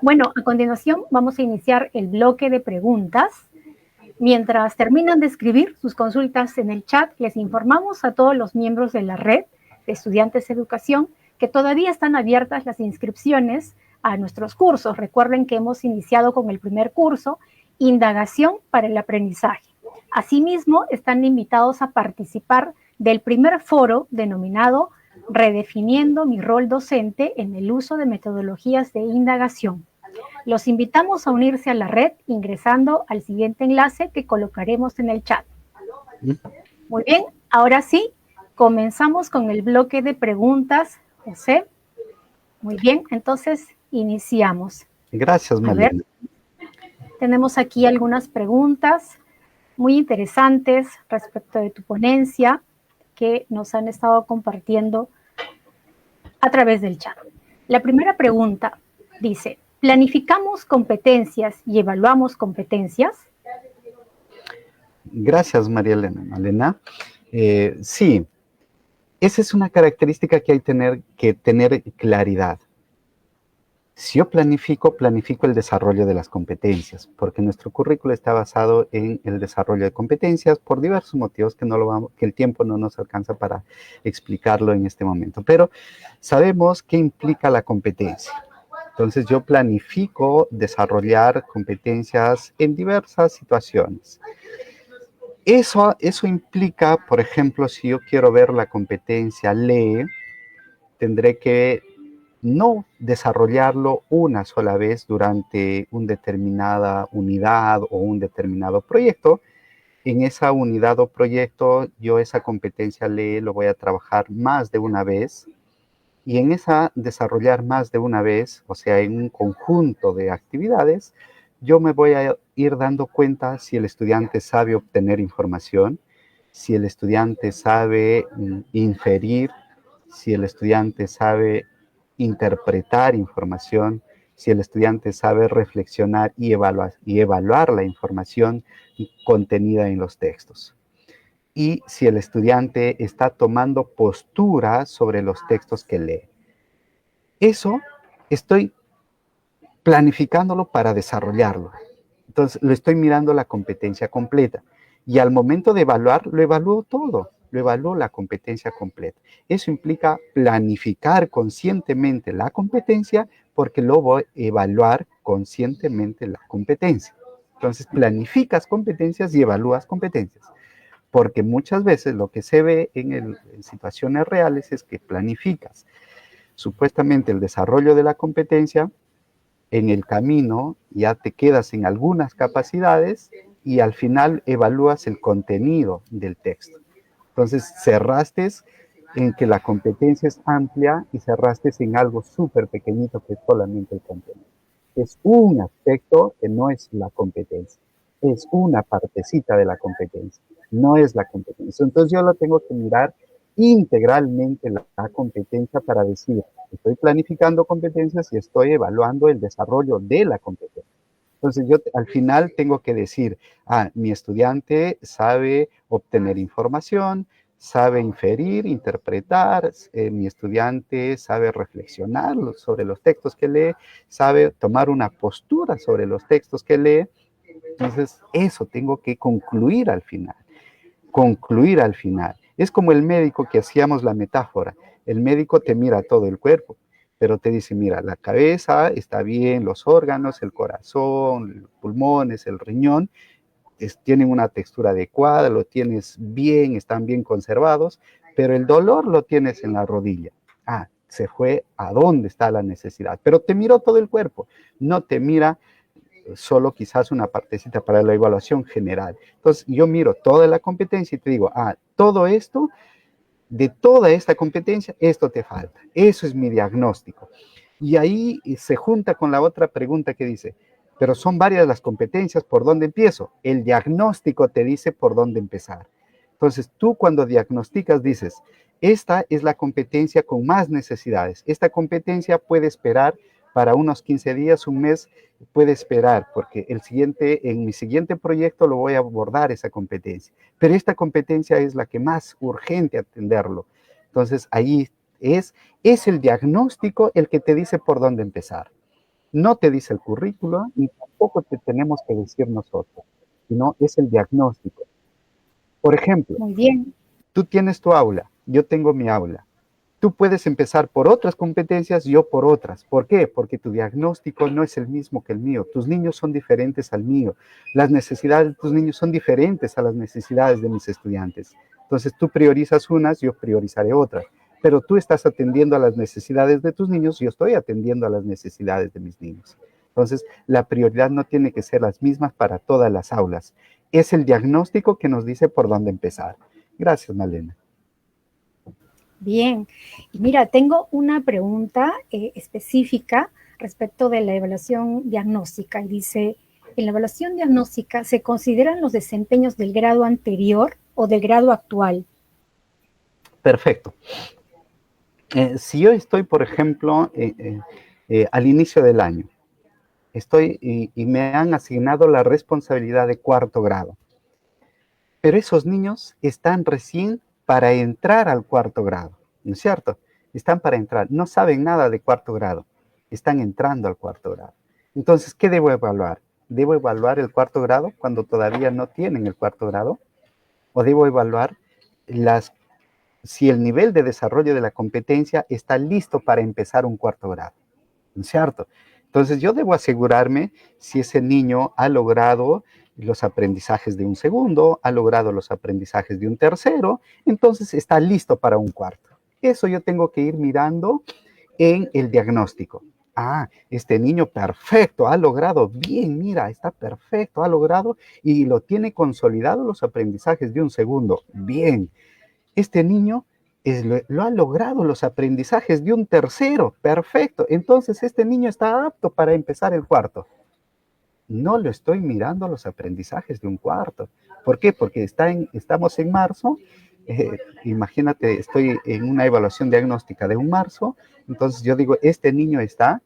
Bueno, a continuación vamos a iniciar el bloque de preguntas. Mientras terminan de escribir sus consultas en el chat, les informamos a todos los miembros de la red de estudiantes de educación que todavía están abiertas las inscripciones a nuestros cursos. Recuerden que hemos iniciado con el primer curso, Indagación para el Aprendizaje. Asimismo, están invitados a participar del primer foro denominado redefiniendo mi rol docente en el uso de metodologías de indagación. Los invitamos a unirse a la red ingresando al siguiente enlace que colocaremos en el chat. Muy bien, ahora sí, comenzamos con el bloque de preguntas, José. Muy bien, entonces iniciamos. Gracias, Malena. Tenemos aquí algunas preguntas muy interesantes respecto de tu ponencia que nos han estado compartiendo a través del chat. La primera pregunta dice, ¿planificamos competencias y evaluamos competencias? Gracias, María Elena. Malena. Sí, esa es una característica que hay que tener claridad. Si yo planifico el desarrollo de las competencias, porque nuestro currículo está basado en el desarrollo de competencias por diversos motivos que el tiempo no nos alcanza para explicarlo en este momento. Pero sabemos qué implica la competencia. Entonces yo planifico desarrollar competencias en diversas situaciones. Eso implica, por ejemplo, si yo quiero ver la competencia lee, tendré que no desarrollarlo una sola vez durante una determinada unidad o un determinado proyecto. En esa unidad o proyecto, yo esa competencia lee lo voy a trabajar más de una vez. Y en esa desarrollar más de una vez, o sea, en un conjunto de actividades, yo me voy a ir dando cuenta si el estudiante sabe obtener información, si el estudiante sabe inferir, si el estudiante sabe interpretar información, si el estudiante sabe reflexionar y evaluar la información contenida en los textos. Y si el estudiante está tomando postura sobre los textos que lee. Eso estoy planificándolo para desarrollarlo. Entonces, lo estoy mirando la competencia completa. Y al momento de evaluar, lo evalúo todo. Lo evalúo la competencia completa. Eso implica planificar conscientemente la competencia porque lo voy a evaluar conscientemente la competencia. Entonces, planificas competencias y evalúas competencias. Porque muchas veces lo que se ve en situaciones reales es que planificas supuestamente el desarrollo de la competencia, en el camino ya te quedas en algunas capacidades y al final evalúas el contenido del texto. Entonces cerraste en que la competencia es amplia y cerraste en algo súper pequeñito que es solamente el contenido. Es un aspecto que no es la competencia, es una partecita de la competencia, no es la competencia. Entonces yo lo tengo que mirar integralmente la competencia para decir, estoy planificando competencias y estoy evaluando el desarrollo de la competencia. Entonces yo al final tengo que decir, mi estudiante sabe obtener información, sabe inferir, interpretar, mi estudiante sabe reflexionar sobre los textos que lee, sabe tomar una postura sobre los textos que lee. Entonces eso tengo que concluir al final. Es como el médico que hacíamos la metáfora. El médico te mira todo el cuerpo, pero te dice, mira, la cabeza está bien, los órganos, el corazón, los pulmones, el riñón, tienen una textura adecuada, lo tienes bien, están bien conservados, pero el dolor lo tienes en la rodilla. Se fue a dónde está la necesidad, pero te miró todo el cuerpo, no te mira solo quizás una partecita para la evaluación general. Entonces yo miro toda la competencia y te digo, todo esto, de toda esta competencia, esto te falta. Eso es mi diagnóstico. Y ahí se junta con la otra pregunta que dice, pero son varias las competencias, ¿por dónde empiezo? El diagnóstico te dice por dónde empezar. Entonces tú cuando diagnosticas dices, esta es la competencia con más necesidades. Esta competencia puede esperar para unos 15 días, un mes, puede esperar, porque en mi siguiente proyecto lo voy a abordar esa competencia. Pero esta competencia es la que más urgente atenderlo. Entonces, ahí es el diagnóstico el que te dice por dónde empezar. No te dice el currículo, ni tampoco te tenemos que decir nosotros, sino es el diagnóstico. Por ejemplo, muy bien. Tú tienes tu aula, yo tengo mi aula. Tú puedes empezar por otras competencias, yo por otras. ¿Por qué? Porque tu diagnóstico no es el mismo que el mío. Tus niños son diferentes al mío. Las necesidades de tus niños son diferentes a las necesidades de mis estudiantes. Entonces tú priorizas unas, yo priorizaré otras. pero tú estás atendiendo a las necesidades de tus niños, yo estoy atendiendo a las necesidades de mis niños. Entonces, la prioridad no tiene que ser las mismas para todas las aulas. Es el diagnóstico que nos dice por dónde empezar. Gracias, Malena. Bien, y mira, tengo una pregunta específica respecto de la evaluación diagnóstica. Y dice, en la evaluación diagnóstica, ¿se consideran los desempeños del grado anterior o del grado actual? Perfecto. Si yo estoy, por ejemplo, al inicio del año, y me han asignado la responsabilidad de cuarto grado, pero esos niños están recién para entrar al cuarto grado, ¿no es cierto? Están para entrar, no saben nada de cuarto grado, están entrando al cuarto grado. Entonces, ¿qué debo evaluar? ¿Debo evaluar el cuarto grado cuando todavía no tienen el cuarto grado? ¿O debo evaluar si el nivel de desarrollo de la competencia está listo para empezar un cuarto grado? ¿No es cierto? Entonces, yo debo asegurarme si ese niño ha logrado los aprendizajes de un segundo, ha logrado los aprendizajes de un tercero, entonces está listo para un cuarto. Eso yo tengo que ir mirando en el diagnóstico. Ah, este niño perfecto, ha logrado bien, mira, está perfecto, ha logrado y lo tiene consolidado los aprendizajes de un segundo. Bien, este niño lo ha logrado los aprendizajes de un tercero. Perfecto, entonces este niño está apto para empezar el cuarto. No lo estoy mirando los aprendizajes de un cuarto. ¿Por qué? Porque estamos en marzo. Imagínate, estoy en una evaluación diagnóstica de un marzo. Entonces yo digo, este niño está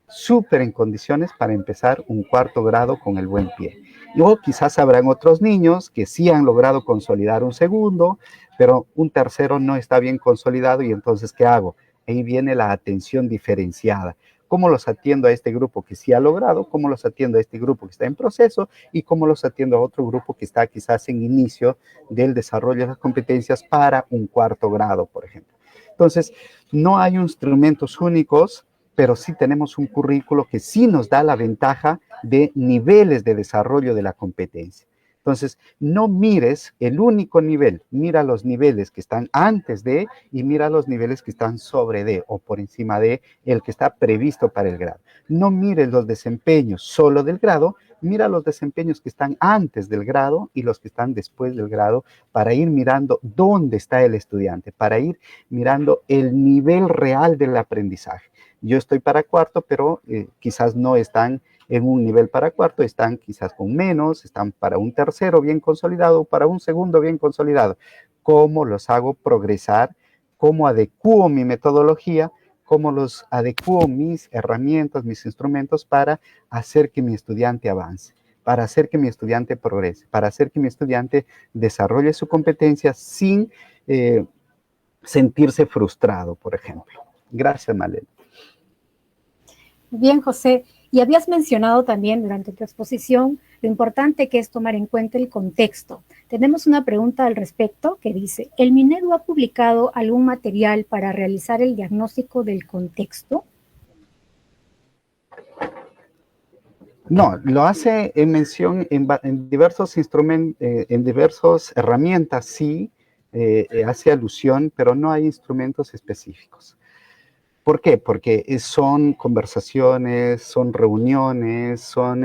súper en condiciones para empezar un cuarto grado con el buen pie. O quizás habrán otros niños que sí han logrado consolidar un segundo, pero un tercero no está bien consolidado y entonces, ¿qué hago? Ahí viene la atención diferenciada. ¿Cómo los atiendo a este grupo que sí ha logrado? ¿Cómo los atiendo a este grupo que está en proceso? ¿Y cómo los atiendo a otro grupo que está quizás en inicio del desarrollo de las competencias para un cuarto grado, por ejemplo? Entonces, no hay instrumentos únicos, pero sí tenemos un currículo que sí nos da la ventaja de niveles de desarrollo de la competencia. Entonces, no mires el único nivel, mira los niveles que están antes de y mira los niveles que están sobre de o por encima de el que está previsto para el grado. No mires los desempeños solo del grado, mira los desempeños que están antes del grado y los que están después del grado para ir mirando dónde está el estudiante, para ir mirando el nivel real del aprendizaje. Yo estoy para cuarto, pero quizás no están en un nivel para cuarto, están quizás con menos, están para un tercero bien consolidado, para un segundo bien consolidado. ¿Cómo los hago progresar? ¿Cómo adecuo mi metodología? ¿Cómo los adecuo mis herramientas, mis instrumentos para hacer que mi estudiante avance? Para hacer que mi estudiante progrese, para hacer que mi estudiante desarrolle su competencia sin sentirse frustrado, por ejemplo. Gracias, Malena. Bien, José. Y habías mencionado también durante tu exposición lo importante que es tomar en cuenta el contexto. Tenemos una pregunta al respecto que dice, ¿el Minedu ha publicado algún material para realizar el diagnóstico del contexto? No, lo hace en mención en diversos instrumentos, en diversas herramientas, sí, hace alusión, pero no hay instrumentos específicos. ¿Por qué? Porque son conversaciones, son reuniones, son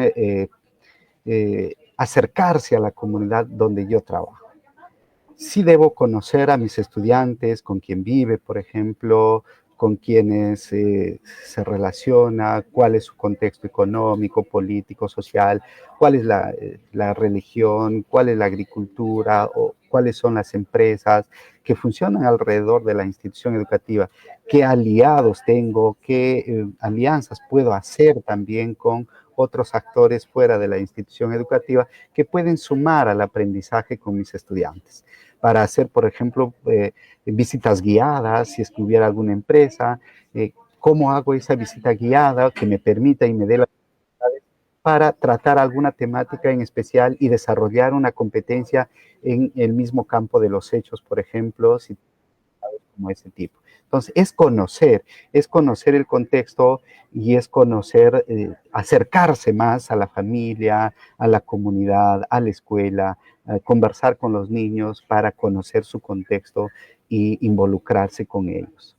acercarse a la comunidad donde yo trabajo. Sí debo conocer a mis estudiantes, con quien vive, por ejemplo, con quienes se relaciona, cuál es su contexto económico, político, social, cuál es la religión, cuál es la agricultura, o cuáles son las empresas que funcionan alrededor de la institución educativa, qué aliados tengo, qué alianzas puedo hacer también con otros actores fuera de la institución educativa que pueden sumar al aprendizaje con mis estudiantes. Para hacer, por ejemplo, visitas guiadas, si es que hubiera alguna empresa, cómo hago esa visita guiada que me permita y me dé la para tratar alguna temática en especial y desarrollar una competencia en el mismo campo de los hechos, por ejemplo, si como ese tipo. Entonces, es conocer el contexto y es conocer, acercarse más a la familia, a la comunidad, a la escuela, conversar con los niños para conocer su contexto y involucrarse con ellos.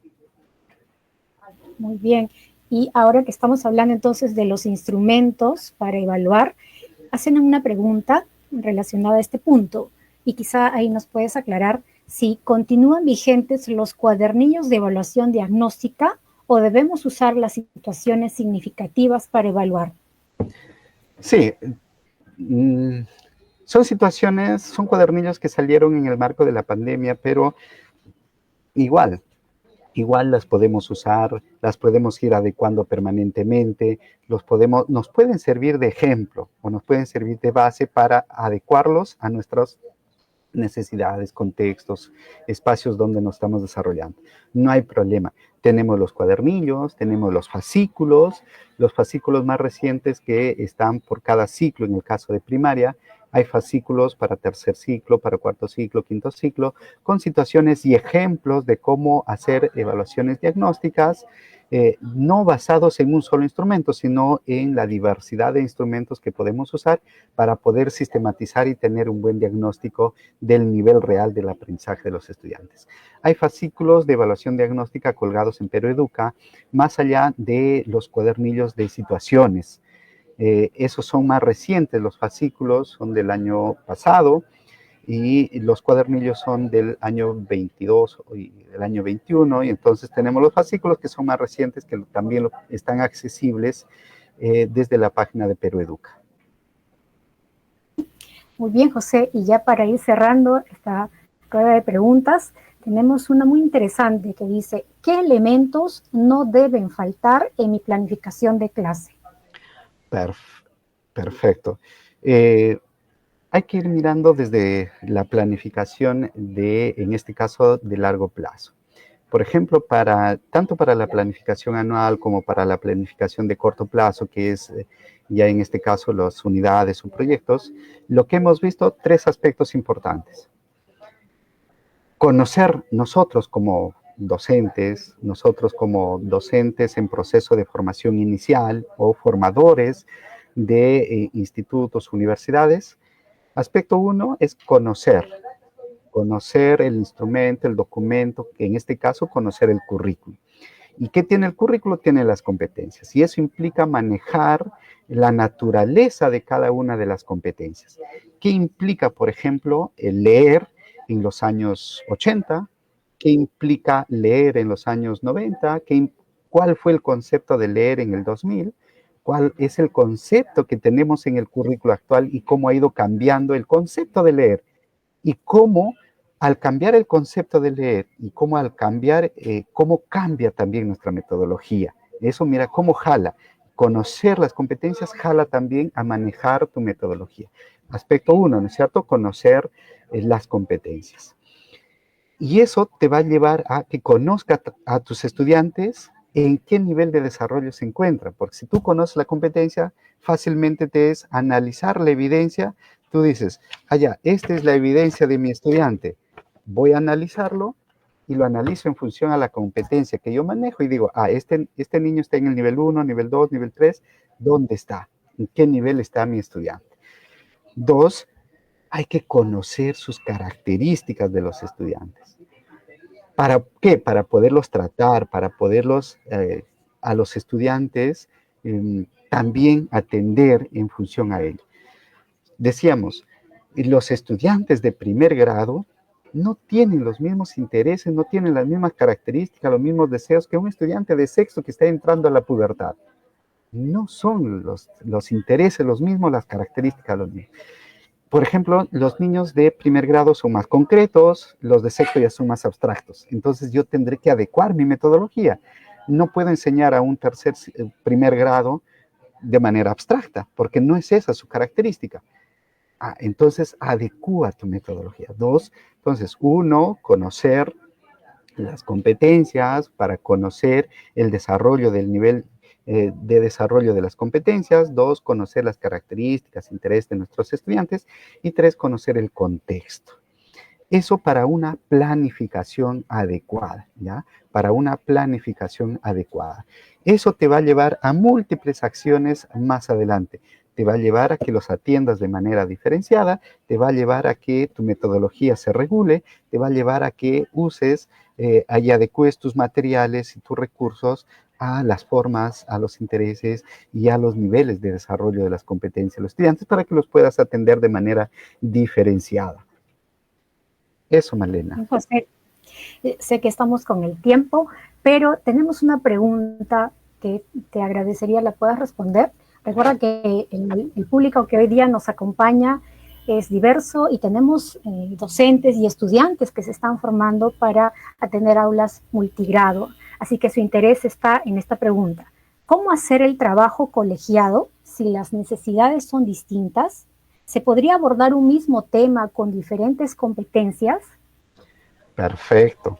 Muy bien. Y ahora que estamos hablando entonces de los instrumentos para evaluar, hacen una pregunta relacionada a este punto y quizá ahí nos puedes aclarar si continúan vigentes los cuadernillos de evaluación diagnóstica o debemos usar las situaciones significativas para evaluar. Sí, son situaciones, son cuadernillos que salieron en el marco de la pandemia, pero igual las podemos usar, las podemos ir adecuando permanentemente, nos pueden servir de ejemplo o nos pueden servir de base para adecuarlos a nuestras necesidades, contextos, espacios donde nos estamos desarrollando. No hay problema. Tenemos los cuadernillos, tenemos los fascículos más recientes que están por cada ciclo. En el caso de primaria, hay fascículos para tercer ciclo, para cuarto ciclo, quinto ciclo, con situaciones y ejemplos de cómo hacer evaluaciones diagnósticas, no basados en un solo instrumento, sino en la diversidad de instrumentos que podemos usar para poder sistematizar y tener un buen diagnóstico del nivel real del aprendizaje de los estudiantes. Hay fascículos de evaluación diagnóstica colgados en Perú Educa, más allá de los cuadernillos de situaciones. Esos son más recientes, los fascículos son del año pasado y los cuadernillos son del año 22 y del año 21, y entonces tenemos los fascículos que son más recientes, que también están accesibles desde la página de Perú Educa. Muy bien, José, y ya para ir cerrando esta rueda de preguntas, tenemos una muy interesante que dice, ¿qué elementos no deben faltar en mi planificación de clase? Perfecto. Hay que ir mirando desde la planificación en este caso, de largo plazo. Por ejemplo, tanto para la planificación anual como para la planificación de corto plazo, que es ya en este caso las unidades o proyectos, lo que hemos visto, 3 aspectos importantes. Conocer nosotros como docentes en proceso de formación inicial o formadores de institutos, universidades. Aspecto 1 es conocer el instrumento, el documento, que en este caso conocer el currículo. ¿Y qué tiene el currículo? Tiene las competencias, y eso implica manejar la naturaleza de cada una de las competencias. ¿Qué implica, por ejemplo, el leer en los años 80? ¿Qué implica leer en los años 90? ¿Cuál fue el concepto de leer en el 2000? ¿Cuál es el concepto que tenemos en el currículo actual y cómo ha ido cambiando el concepto de leer? Y cómo al cambiar el concepto de leer y cómo cambia también nuestra metodología. Eso, mira, cómo jala. Conocer las competencias jala también a manejar tu metodología. Aspecto 1, ¿no es cierto? Conocer las competencias. Y eso te va a llevar a que conozcas a tus estudiantes en qué nivel de desarrollo se encuentran. Porque si tú conoces la competencia, fácilmente te es analizar la evidencia. Tú dices, esta es la evidencia de mi estudiante. Voy a analizarlo y lo analizo en función a la competencia que yo manejo y digo, este niño está en el nivel 1, nivel 2, nivel 3. ¿Dónde está? ¿En qué nivel está mi estudiante? 2, hay que conocer sus características de los estudiantes. ¿Para qué? Para poderlos tratar, para poderlos a los estudiantes también atender en función a ello. Decíamos, los estudiantes de primer grado no tienen los mismos intereses, no tienen las mismas características, los mismos deseos que un estudiante de sexto que está entrando a la pubertad. No son los intereses los mismos, las características los mismos. Por ejemplo, los niños de primer grado son más concretos, los de sexto ya son más abstractos. Entonces yo tendré que adecuar mi metodología. No puedo enseñar a un primer grado de manera abstracta, porque no es esa su característica. Entonces adecúa tu metodología. 2, entonces 1, conocer las competencias para conocer el desarrollo del nivel de desarrollo de las competencias. 2, conocer las características, interés de nuestros estudiantes. Y 3, conocer el contexto. Eso para una planificación adecuada, ¿ya? para una planificación adecuada. Eso te va a llevar a múltiples acciones más adelante. Te va a llevar a que los atiendas de manera diferenciada, te va a llevar a que tu metodología se regule, te va a llevar a que uses y adecues tus materiales y tus recursos a las formas, a los intereses y a los niveles de desarrollo de las competencias de los estudiantes para que los puedas atender de manera diferenciada. Eso, Malena. José, sé que estamos con el tiempo, pero tenemos una pregunta que te agradecería la puedas responder. Recuerda que el público que hoy día nos acompaña es diverso y tenemos docentes y estudiantes que se están formando para atender aulas multigrado. Así que su interés está en esta pregunta. ¿Cómo hacer el trabajo colegiado si las necesidades son distintas? ¿Se podría abordar un mismo tema con diferentes competencias? Perfecto.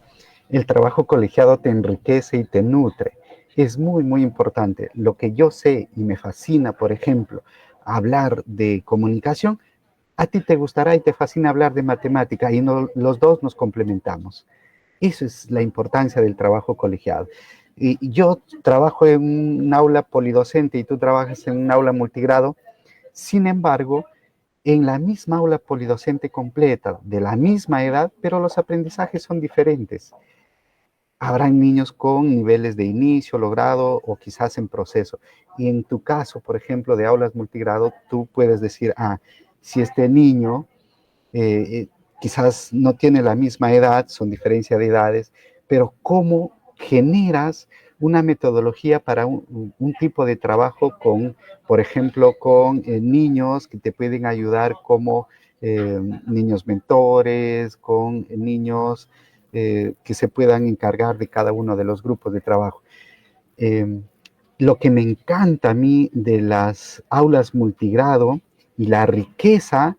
El trabajo colegiado te enriquece y te nutre. Es muy, muy importante. Lo que yo sé y me fascina, por ejemplo, hablar de comunicación, a ti te gustará y te fascina hablar de matemática y los dos nos complementamos. Eso es la importancia del trabajo colegiado. Y yo trabajo en un aula polidocente y tú trabajas en un aula multigrado. Sin embargo, en la misma aula polidocente completa, de la misma edad, pero los aprendizajes son diferentes. Habrán niños con niveles de inicio, logrado o quizás en proceso. Y en tu caso, por ejemplo, de aulas multigrado, tú puedes decir, si este niño quizás no tiene la misma edad, son diferencia de edades, pero ¿cómo generas una metodología para un tipo de trabajo con, por ejemplo, con niños que te pueden ayudar como niños mentores, con niños que se puedan encargar de cada uno de los grupos de trabajo? Lo que me encanta a mí de las aulas multigrado y la riqueza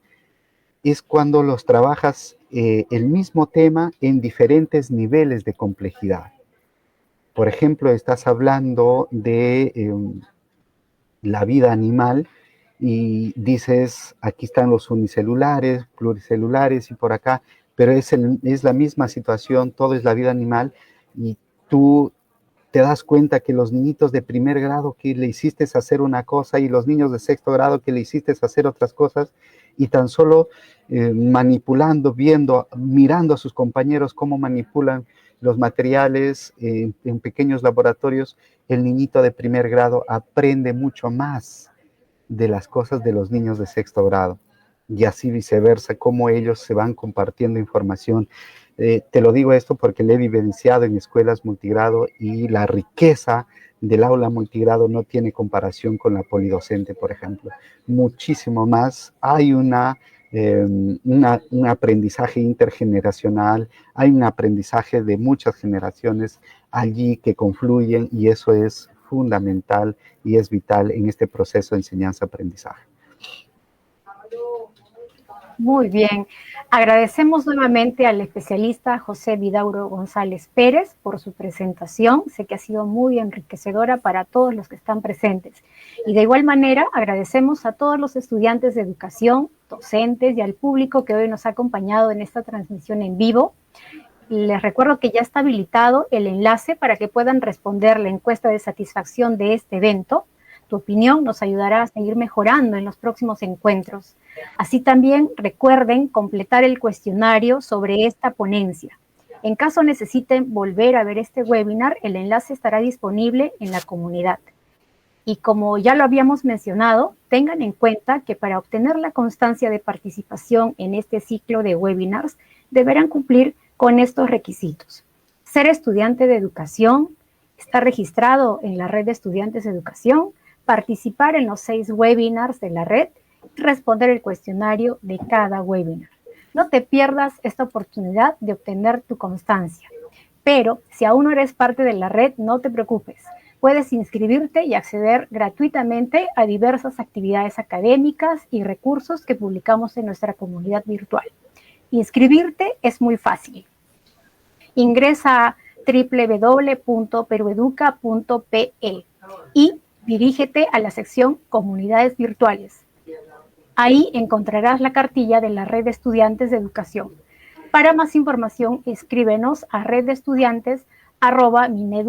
es cuando los trabajas el mismo tema en diferentes niveles de complejidad. Por ejemplo, estás hablando de la vida animal y dices, aquí están los unicelulares, pluricelulares y por acá, pero es la misma situación, todo es la vida animal y tú te das cuenta que los niñitos de primer grado que le hiciste hacer una cosa y los niños de sexto grado que le hiciste hacer otras cosas, y tan solo manipulando, viendo, mirando a sus compañeros cómo manipulan los materiales en pequeños laboratorios, el niñito de primer grado aprende mucho más de las cosas de los niños de sexto grado. Y así viceversa, cómo ellos se van compartiendo información. Te lo digo esto porque lo he vivenciado en escuelas multigrado y la riqueza del aula multigrado no tiene comparación con la polidocente, por ejemplo. Muchísimo más. Hay un aprendizaje intergeneracional, hay un aprendizaje de muchas generaciones allí que confluyen y eso es fundamental y es vital en este proceso de enseñanza-aprendizaje. Muy bien. Agradecemos nuevamente al especialista José Vidauro González Pérez por su presentación. Sé que ha sido muy enriquecedora para todos los que están presentes. Y de igual manera agradecemos a todos los estudiantes de educación, docentes y al público que hoy nos ha acompañado en esta transmisión en vivo. Les recuerdo que ya está habilitado el enlace para que puedan responder la encuesta de satisfacción de este evento. Tu opinión nos ayudará a seguir mejorando en los próximos encuentros. Así también recuerden completar el cuestionario sobre esta ponencia. En caso necesiten volver a ver este webinar, el enlace estará disponible en la comunidad. Y como ya lo habíamos mencionado, tengan en cuenta que para obtener la constancia de participación en este ciclo de webinars, deberán cumplir con estos requisitos. Ser estudiante de educación, estar registrado en la red de estudiantes de educación, participar en los 6 webinars de la red, responder el cuestionario de cada webinar. No te pierdas esta oportunidad de obtener tu constancia. Pero si aún no eres parte de la red, no te preocupes. Puedes inscribirte y acceder gratuitamente a diversas actividades académicas y recursos que publicamos en nuestra comunidad virtual. Inscribirte es muy fácil. Ingresa a www.perueduca.pe y dirígete a la sección Comunidades Virtuales. Ahí encontrarás la cartilla de la Red de Estudiantes de Educación. Para más información, escríbenos a reddeestudiantes@perueduca.pe. @minedu